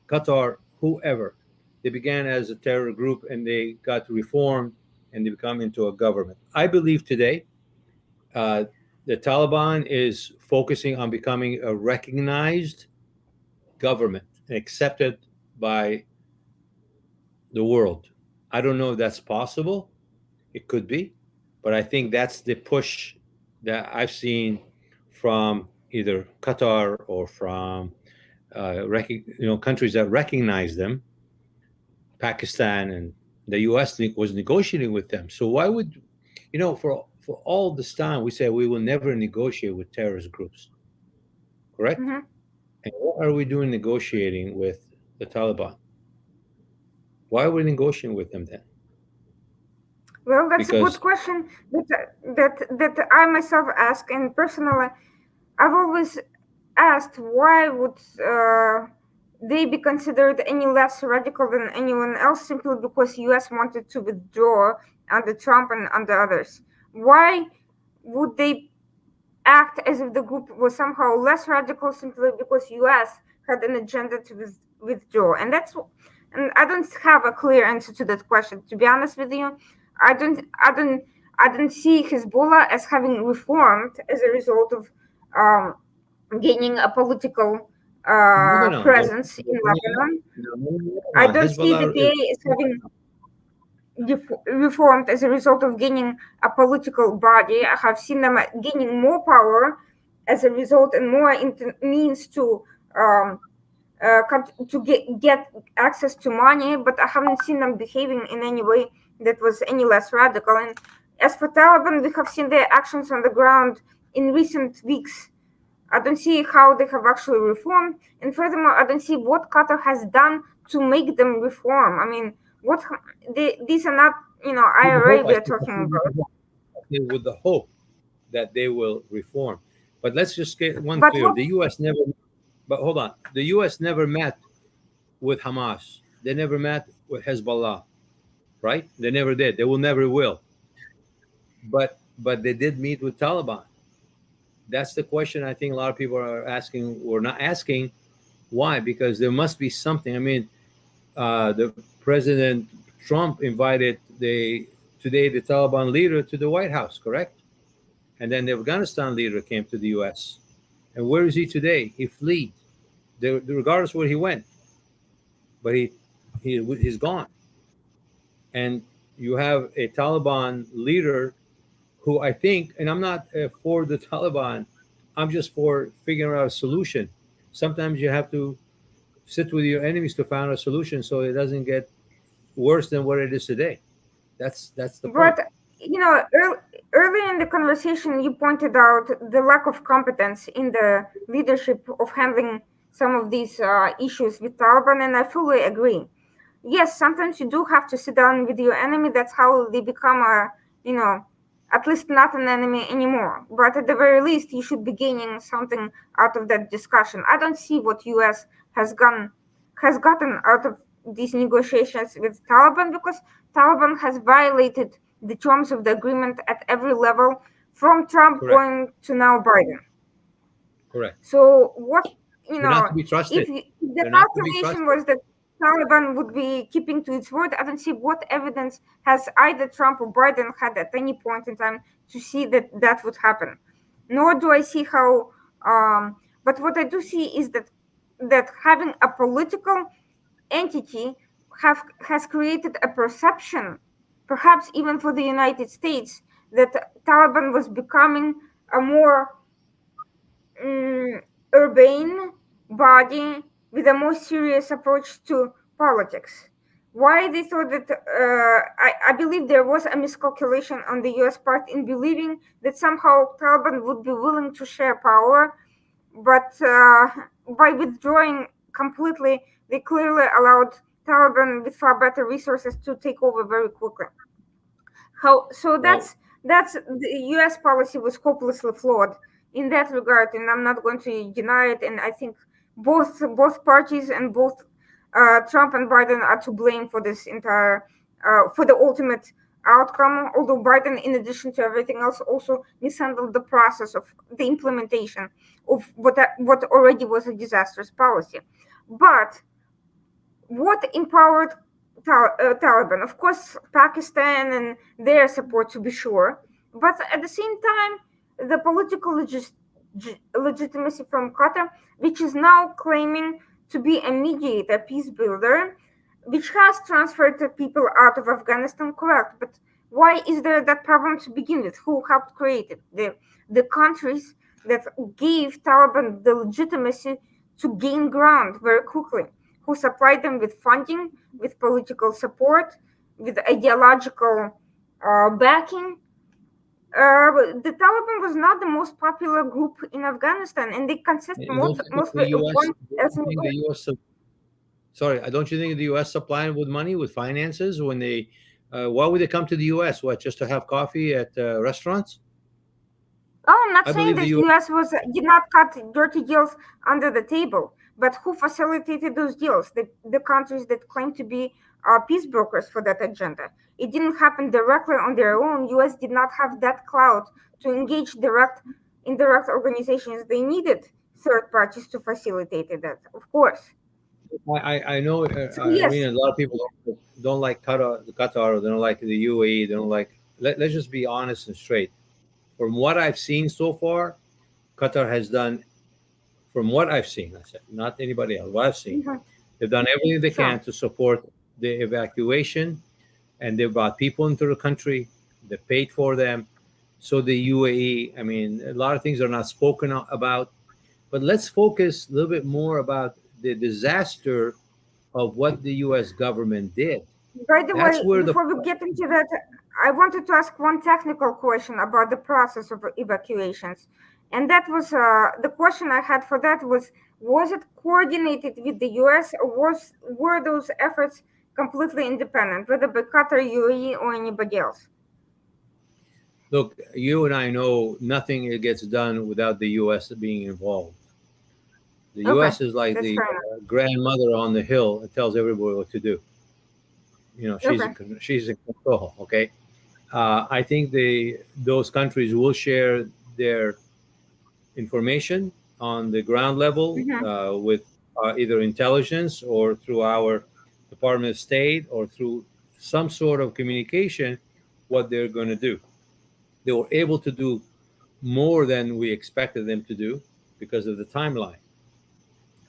Qatar, whoever, they began as a terror group and they got reformed and they become into a government. I believe today uh, the Taliban is focusing on becoming a recognized government accepted by the world. I don't know if that's possible. It could be, but I think that's the push that I've seen from either Qatar or from countries that recognize them, Pakistan, and the U.S. was negotiating with them. So why would for all this time we say we will never negotiate with terrorist groups, correct? mm-hmm. And what are we doing negotiating with the Taliban? Why are we negotiating with them then? Well, that's a good Because question that I myself ask, and personally, I've always asked why would they be considered any less radical than anyone else simply because U.S. wanted to withdraw under Trump and under others. Why would they act as if the group was somehow less radical simply because U.S. had an agenda to withdraw? And I don't have a clear answer to that question. To be honest with you, I don't, I don't, I don't see Hezbollah as having reformed as a result of um, gaining a political no, no, no, presence in Lebanon. no, no, no, I no. don't see the Hezbollah is PA as having reformed as a result of gaining a political body. I have seen them gaining more power as a result and more means to um, get access to money, but I haven't seen them behaving in any way that was any less radical. And as for Taliban, we have seen their actions on the ground in recent weeks. I don't see how they have actually reformed, and furthermore, I don't see what Qatar has done to make them reform. I mean, what these are not, with the IRA hope. we are talking about. With the hope that they will reform. But let's just get one But clear: what? the U.S. never. But hold on, the U.S. never met with Hamas. They never met with Hezbollah, right? They never did. They will never will. But they did meet with Taliban. That's the question I think a lot of people are asking or not asking. Why? Because there must be something. I mean, the President Trump invited the Taliban leader to the White House, correct? And then the Afghanistan leader came to the U.S. And where is he today? He fled, regardless where he went. But he's gone. And you have a Taliban leader who I think, and I'm not for the Taliban, I'm just for figuring out a solution. Sometimes you have to sit with your enemies to find a solution so it doesn't get worse than what it is today. That's the point. But early in the conversation, you pointed out the lack of competence in the leadership of handling some of these issues with Taliban, and I fully agree. Yes, sometimes you do have to sit down with your enemy. That's how they become a, you know, at least not an enemy anymore. But at the very least, you should be gaining something out of that discussion. I don't see what U.S. has gone has gotten out of these negotiations with Taliban because Taliban has violated the terms of the agreement at every level, from Trump Correct. going to now Biden. Correct. So what you They're not know, to be trusted. if the They're not to be calculation trusted. was that Taliban would be keeping to its word, I don't see what evidence has either Trump or Biden had at any point in time to see that that would happen. Nor do I see how. But what I do see is that having a political entity has created a perception, perhaps even for the United States, that Taliban was becoming a more mm, urbane body with a more serious approach to politics. Why they thought that I believe there was a miscalculation on the US part in believing that somehow Taliban would be willing to share power, but by withdrawing completely, they clearly allowed Taliban with far better resources to take over very quickly. How so? Well, That's the U.S. policy was hopelessly flawed in that regard, and I'm not going to deny it. And I think both parties and both Trump and Biden are to blame for this entire for the ultimate outcome. Although Biden, in addition to everything else, also mishandled the process of the implementation of what already was a disastrous policy. But what empowered Taliban? Of course, Pakistan and their support, to be sure, but at the same time, the political legitimacy from Qatar, which is now claiming to be a mediator, peace builder, which has transferred the people out of Afghanistan, correct? But why is there that problem to begin with? Who helped create it? The countries that gave Taliban the legitimacy to gain ground very quickly, who supplied them with funding, with political support, with ideological backing. The Taliban was not the most popular group in Afghanistan, and they consist and don't you think mostly of one Don't you ethnic think the group. U.S. Sorry, don't you think the U.S. supplying with money, with finances, when they, why would they come to the U.S.? What, just to have coffee at restaurants? Oh, I'm not I saying believe the that U.S. U.S. did not cut dirty deals under the table, but who facilitated those deals? The countries that claim to be peace brokers for that agenda. It didn't happen directly on their own. U.S. did not have that clout to engage indirect organizations. They needed third parties to facilitate that, of course. I know, So yes, Irina, a lot of people don't like Qatar, or they don't like the UAE, they don't like. Let's just be honest and straight. From what I've seen so far, Qatar has done, from what I've seen, I said, not anybody else, what I've seen, mhm, they've done everything they sure. can to support the evacuation, and they brought people into the country, they paid for them. So the UAE, I mean, a lot of things are not spoken about, but let's focus a little bit more about the disaster of what the U.S. government did. By the That's way, where the before we get into that, I wanted to ask one technical question about the process of evacuations. And that was the question I had for that was it coordinated with the US or were those efforts completely independent, whether by Qatar, UAE, or anybody else? look. You and I know nothing gets done without the U.S. being involved. The Okay, U.S. is like that's the fair enough. grandmother on the hill and tells everybody what to do. Okay. She's in control. Okay, I think those countries will share their information on the ground level Mm-hmm. with either intelligence or through our Department of State or through some sort of communication what they're going to do. They were able to do more than we expected them to do because of the timeline.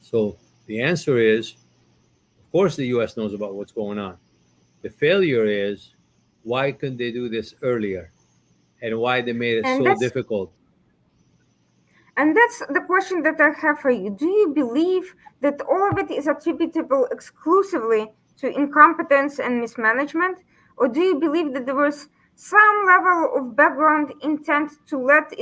So the answer is, of course, the U.S. knows about what's going on. The failure is, why couldn't they do this earlier, and why they made it And so that's difficult? And that's the question that I have for you. Do you believe that all of it is attributable exclusively to incompetence and mismanagement? Or do you believe that there was some level of background intent to let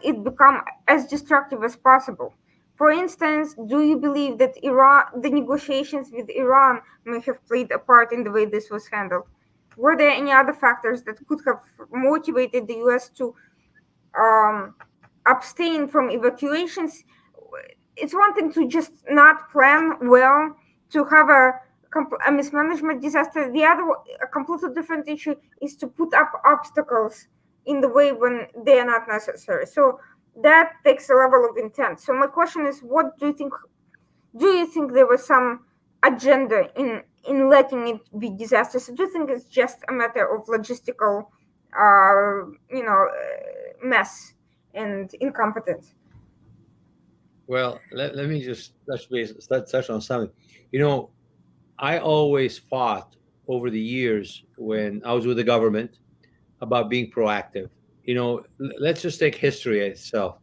it become as destructive as possible? For instance, do you believe that the negotiations with Iran may have played a part in the way this was handled? Were there any other factors that could have motivated the US to um, abstain from evacuations? It's one thing to just not plan well, to have a mismanagement disaster. The other, a completely different issue, is to put up obstacles in the way when they are not necessary. So that takes a level of intent. So my question is, what do you think? Do you think there was some agenda in letting it be disastrous? Do you think it's just a matter of logistical, mess and incompetence? Well, let me just touch on something. You know, I always fought over the years when I was with the government about being proactive. You know, let's just take history itself.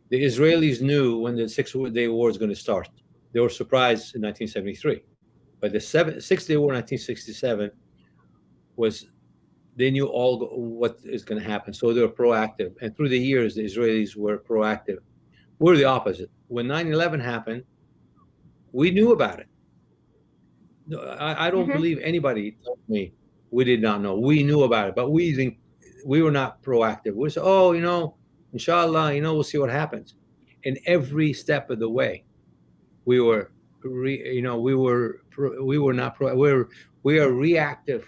The Israelis knew when the Six-Day War was going to start. They were surprised in 1973. But the Six-Day War in 1967 was, they knew all what is going to happen. So they were proactive. And through the years, the Israelis were proactive. We're the opposite. When 9/11 happened, we knew about it. No, I don't Mm-hmm. believe anybody told me we did not know. We knew about it, but we didn't. We were not proactive. We said, "Oh, inshallah, we'll see what happens." And every step of the way, we were, we were not pro. We are reactive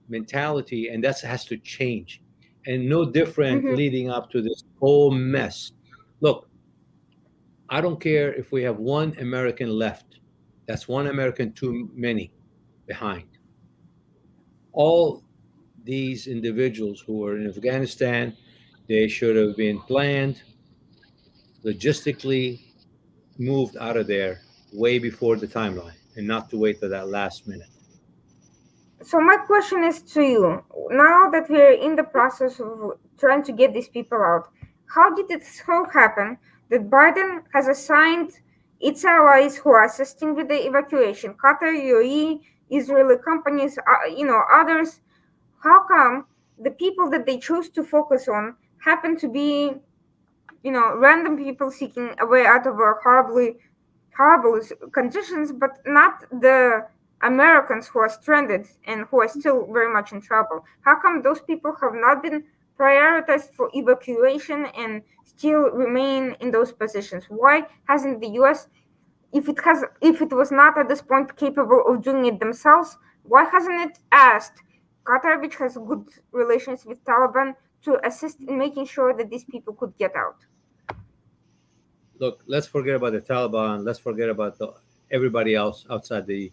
mentality, and that has to change. And no different Mm-hmm. leading up to this whole mess. Look, I don't care if we have one American left. That's one American too many behind. All these individuals who were in Afghanistan, they should have been planned, logistically moved out of there way before the timeline and not to wait to that last minute. So my question is to you: now that we're in the process of trying to get these people out, how did it so happen that Biden has assigned its allies who are assisting with the evacuation, Qatar, UAE, Israeli companies, others? How come the people that they chose to focus on happen to be, random people seeking a way out of a horrible conditions, but not the Americans who are stranded and who are still very much in trouble? How come those people have not been prioritized for evacuation and still remain in those positions? Why hasn't the US, if it was not at this point capable of doing it themselves, why hasn't it asked Qatar, which has good relations with Taliban, to assist in making sure that these people could get out? Look, let's forget about the Taliban. Let's forget about everybody else outside the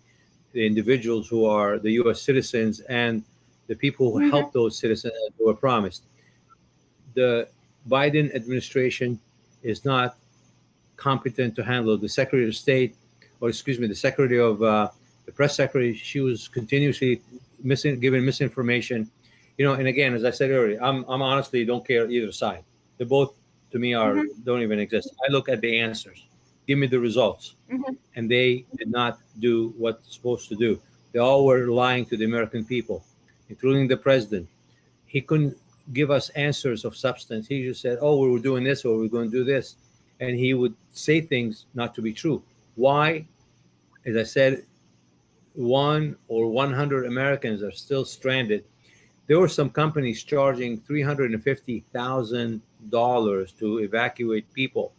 individuals who are the U.S. citizens and the people who Mhm. help those citizens who were promised. The Biden administration is not competent to handle. The Secretary of State, or excuse me, the Secretary of the press secretary, she was continuously giving misinformation. And again, as I said earlier, I'm honestly don't care either side. They both to me are Mhm. don't even exist. I look at the answers. Give me the results. Mhm. And they did not do what's supposed to do. They all were lying to the American people, including the president. He couldn't give us answers of substance. He just said, "Oh, we were doing this, or we're going to do this," and he would say things not to be true. Why? As I said, 100 Americans are still stranded. There were some companies charging $350,000 to evacuate people.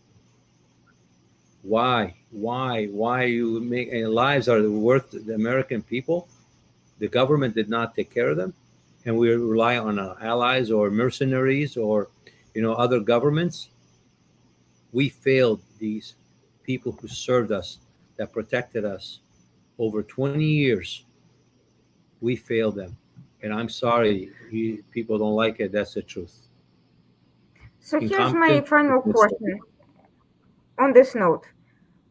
Why? Why you make lives are worth the American people? The government did not take care of them, and we rely on our allies or mercenaries or other governments. We failed these people who served us, that protected us over 20 years. We failed them, and I'm sorry, people don't like it. That's the truth. So here's my Incompetent. final question on this note.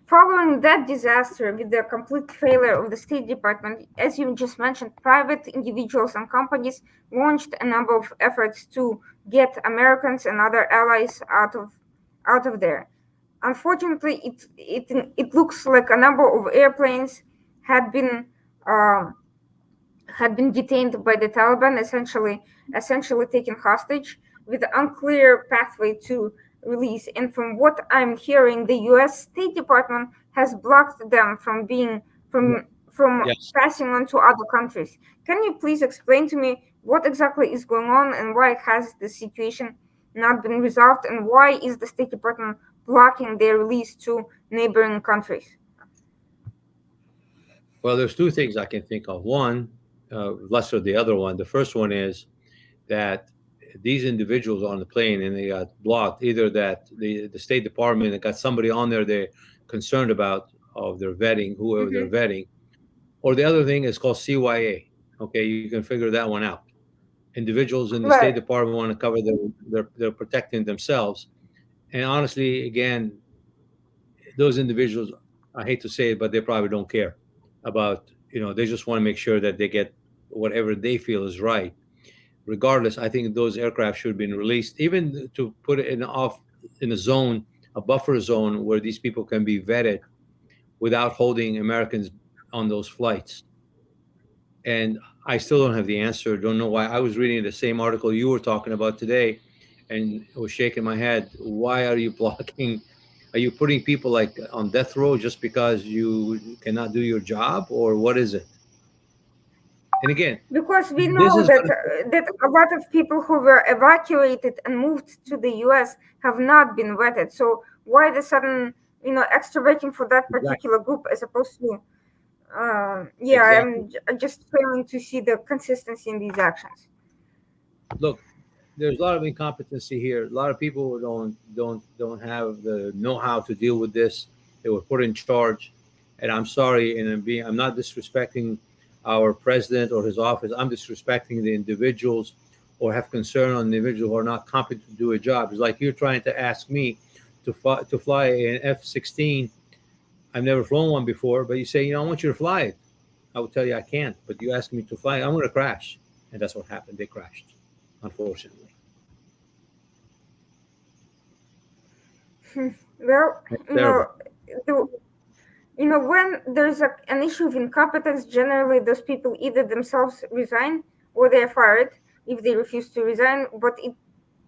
Following that disaster with the complete failure of the State Department, as you just mentioned, private individuals and companies launched a number of efforts to get Americans and other allies out of there. Unfortunately, it looks like a number of airplanes had been um, had been detained by the Taliban, essentially taken hostage, with an unclear pathway to release. And from what I'm hearing, the U.S. State Department has blocked them from being from from Yes. passing on to other countries. Can you please explain to me what exactly is going on and why has the situation not been resolved and why is the State Department blocking their release to neighboring countries? Well, there's two things I can think of. One, lesser the other one. The first one is that these individuals on the plane and they got blocked. Either that the State Department got somebody on there they're concerned about of their vetting, whoever they're Hmm. vetting, or the other thing is called CYA. Okay, you can figure that one out. Individuals in the State Right. Department want to cover they're protecting themselves. And honestly, again, those individuals, I hate to say it, but they probably don't care about, they just want to make sure that they get whatever they feel is right. Regardless, I think those aircraft should have been released, even to put it in a zone, a buffer zone where these people can be vetted without holding Americans on those flights. And I still don't have the answer. Don't know why. I was reading the same article you were talking about today, and I was shaking my head. Why are you blocking? Are you putting people like on death row just because you cannot do your job, or what is it? And again, Because we this know is that going to that a lot of people who were evacuated and moved to the U.S. have not been vetted. So why the sudden, extra vetting for that exactly, particular group as opposed to, yeah, exactly. just failing to see the consistency in these actions. Look, there's a lot of incompetency here. A lot of people don't have the know-how to deal with this. They were put in charge, and I'm sorry, and I'm not disrespecting our president or his office. I'm disrespecting the individuals or have concern on the individuals who are not competent to do a job. It's like you're trying to ask me to fly an F-16. I've never flown one before, but you say, I want you to fly it. I will tell you I can't, but you ask me to fly, I'm going to crash, and that's what happened. They crashed, unfortunately. Well, That's you know, terrible. the, when there's an issue of incompetence, generally those people either themselves resign or they're fired if they refuse to resign. But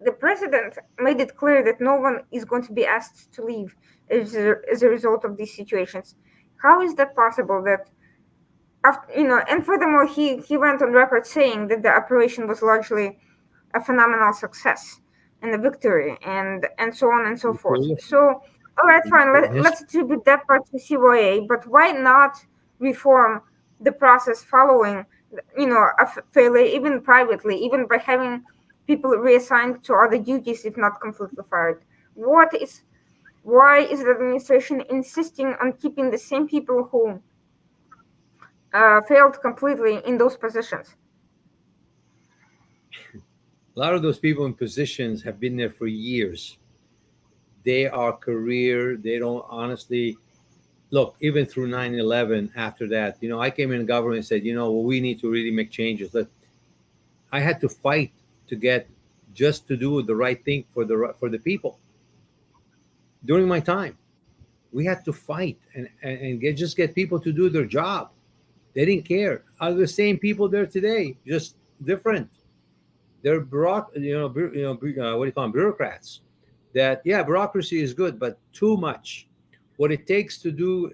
the president made it clear that no one is going to be asked to leave as a result of these situations. How is that possible? That after, and furthermore, he went on record saying that the operation was largely a phenomenal success and a victory, and so on and so forth. Okay. So, all right, fine. Yes. Let's attribute that part to CYA, but why not reform the process following, a failure, even privately, even by having people reassigned to other duties if not completely fired? What is Why is the administration insisting on keeping the same people who failed completely in those positions? A lot of those people in positions have been there for years. They are career. They don't honestly look, even through 9/11. After that, I came in government and said, well, we need to really make changes. I had to fight to get just to do the right thing for the people during my time. We had to fight and just get people to do their job. They didn't care. Are the same people there today, just different. They're what do you call them, bureaucrats. That yeah, bureaucracy is good, but too much. What it takes to do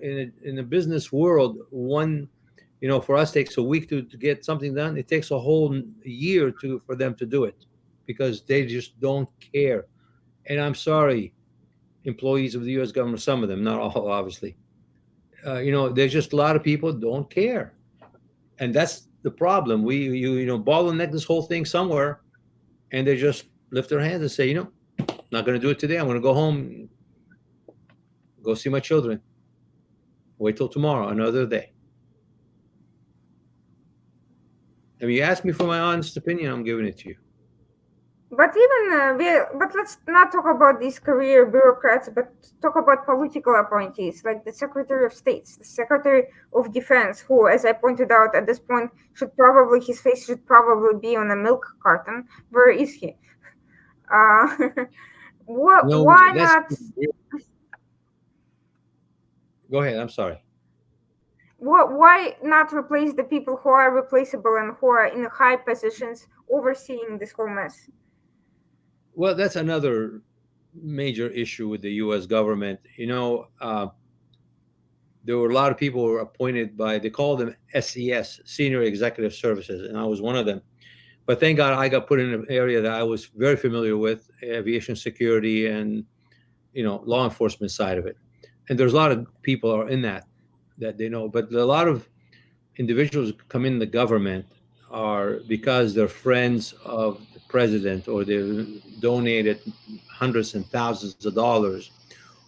in a business world, for us takes a week to get something done. It takes a whole year for them to do it because they just don't care. And I'm sorry, employees of the U.S. government, some of them, not all, obviously. There's just a lot of people don't care, and that's the problem. Bottleneck this whole thing somewhere, and they just lift their hands and say, not going to do it today. I'm going to go home, go see my children. Wait till tomorrow, another day. If you ask me for my honest opinion, I'm giving it to you. But let's not talk about these career bureaucrats, but talk about political appointees like the Secretary of States, the Secretary of Defense, who, as I pointed out at this point, his face should probably be on a milk carton. Where is he? Uh, No, why that's not? go ahead. I'm sorry. Why not replace the people who are replaceable and who are in high positions overseeing this whole mess? Well, that's another major issue with the U.S. government. there were a lot of people who were appointed by, they called them SES, Senior Executive Services, and I was one of them. But thank God I got put in an area that I was very familiar with, aviation security and law enforcement side of it. And there's a lot of people are in that they know, but a lot of individuals who come in the government are because they're friends of the president, or they've donated hundreds and thousands of dollars,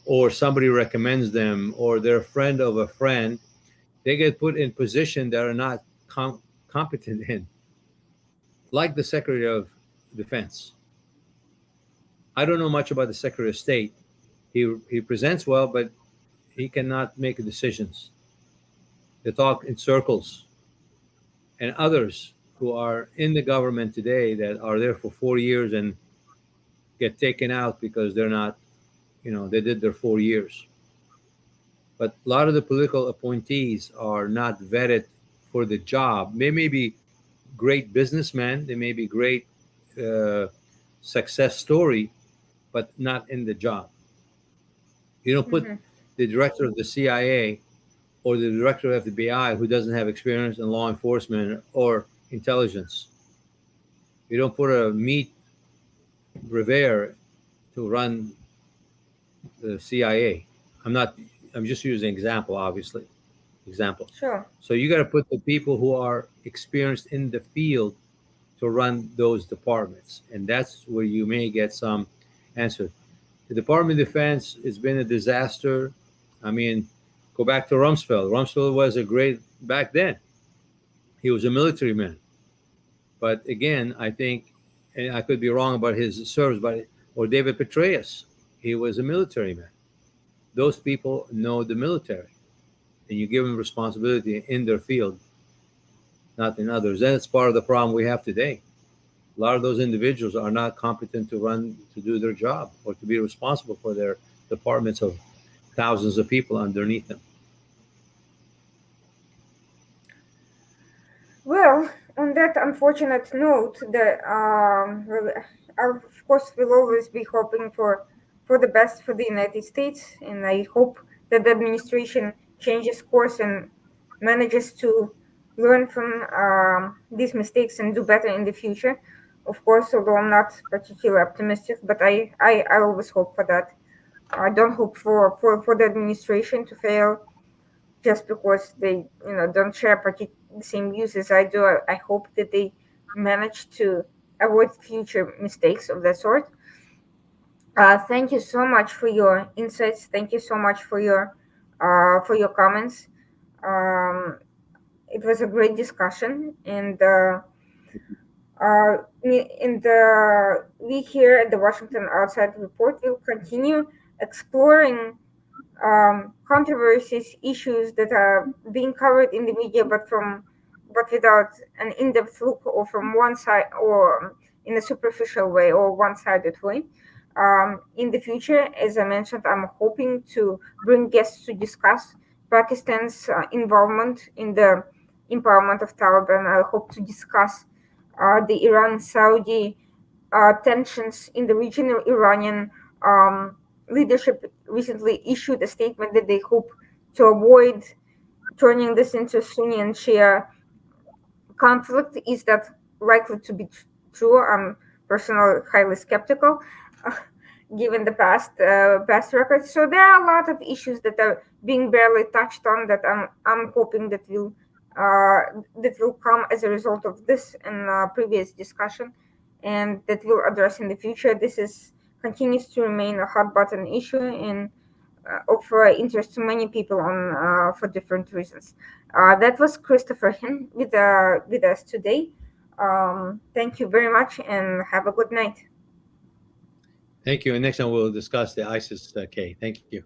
or somebody recommends them, or they're a friend of a friend. They get put in position that are not competent in, like the Secretary of Defense. I don't know much about the Secretary of State. He presents well, but he cannot make decisions. They talk in circles. And others who are in the government today that are there for 4 years and get taken out because they're not, they did their 4 years. But a lot of the political appointees are not vetted for the job. They may be great businessmen, they may be great uh, success story, but not in the job. You don't put Mhm. the director of the CIA or the director of the FBI who doesn't have experience in law enforcement or intelligence. You don't put a meat Revere to run the CIA. I'm not. I'm just using an example, obviously. Example. Sure. So you got to put the people who are experienced in the field to run those departments, and that's where you may get some answer. The Department of Defense has been a disaster. I mean, go back to Rumsfeld. Rumsfeld was a great back then. He was a military man, but again, I think, and I could be wrong about his service, but or David Petraeus, he was a military man. Those people know the military, and you give them responsibility in their field, not in others. That's part of the problem we have today. A lot of those individuals are not competent to do their job or to be responsible for their departments of thousands of people underneath them. Well, on that unfortunate note, I, of course, will always be hoping for the best for the United States, and I hope that the administration changes course and manages to learn from these mistakes and do better in the future. Of course, although I'm not particularly optimistic, but I always hope for that. I don't hope for the administration to fail just because they don't share the same views as I do. I hope that they manage to avoid future mistakes of that sort. Thank you so much for your insights. Thank you so much for your comments. Um, it was a great discussion, and we here at the Washington Outside Report will continue exploring controversies, issues that are being covered in the media, but without an in-depth look, or from one side, or in a superficial way, or one-sided way. In the future, as I mentioned, I'm hoping to bring guests to discuss Pakistan's involvement in the empowerment of Taliban. I hope to discuss the Iran-Saudi tensions in the region. Iranian um, leadership recently issued a statement that they hope to avoid turning this into Sunni and Shia conflict. Is that likely to be true? I'm personally highly skeptical, given the past records. So there are a lot of issues that are being barely touched on that I'm hoping that will come as a result of this and previous discussion, and that will address in the future. This is continues to remain a hot button issue and of interest to many people on for different reasons. That was Christopher Hinn with us today. Thank you very much and have a good night. Thank you. And next time we'll discuss the ISIS K. Thank you.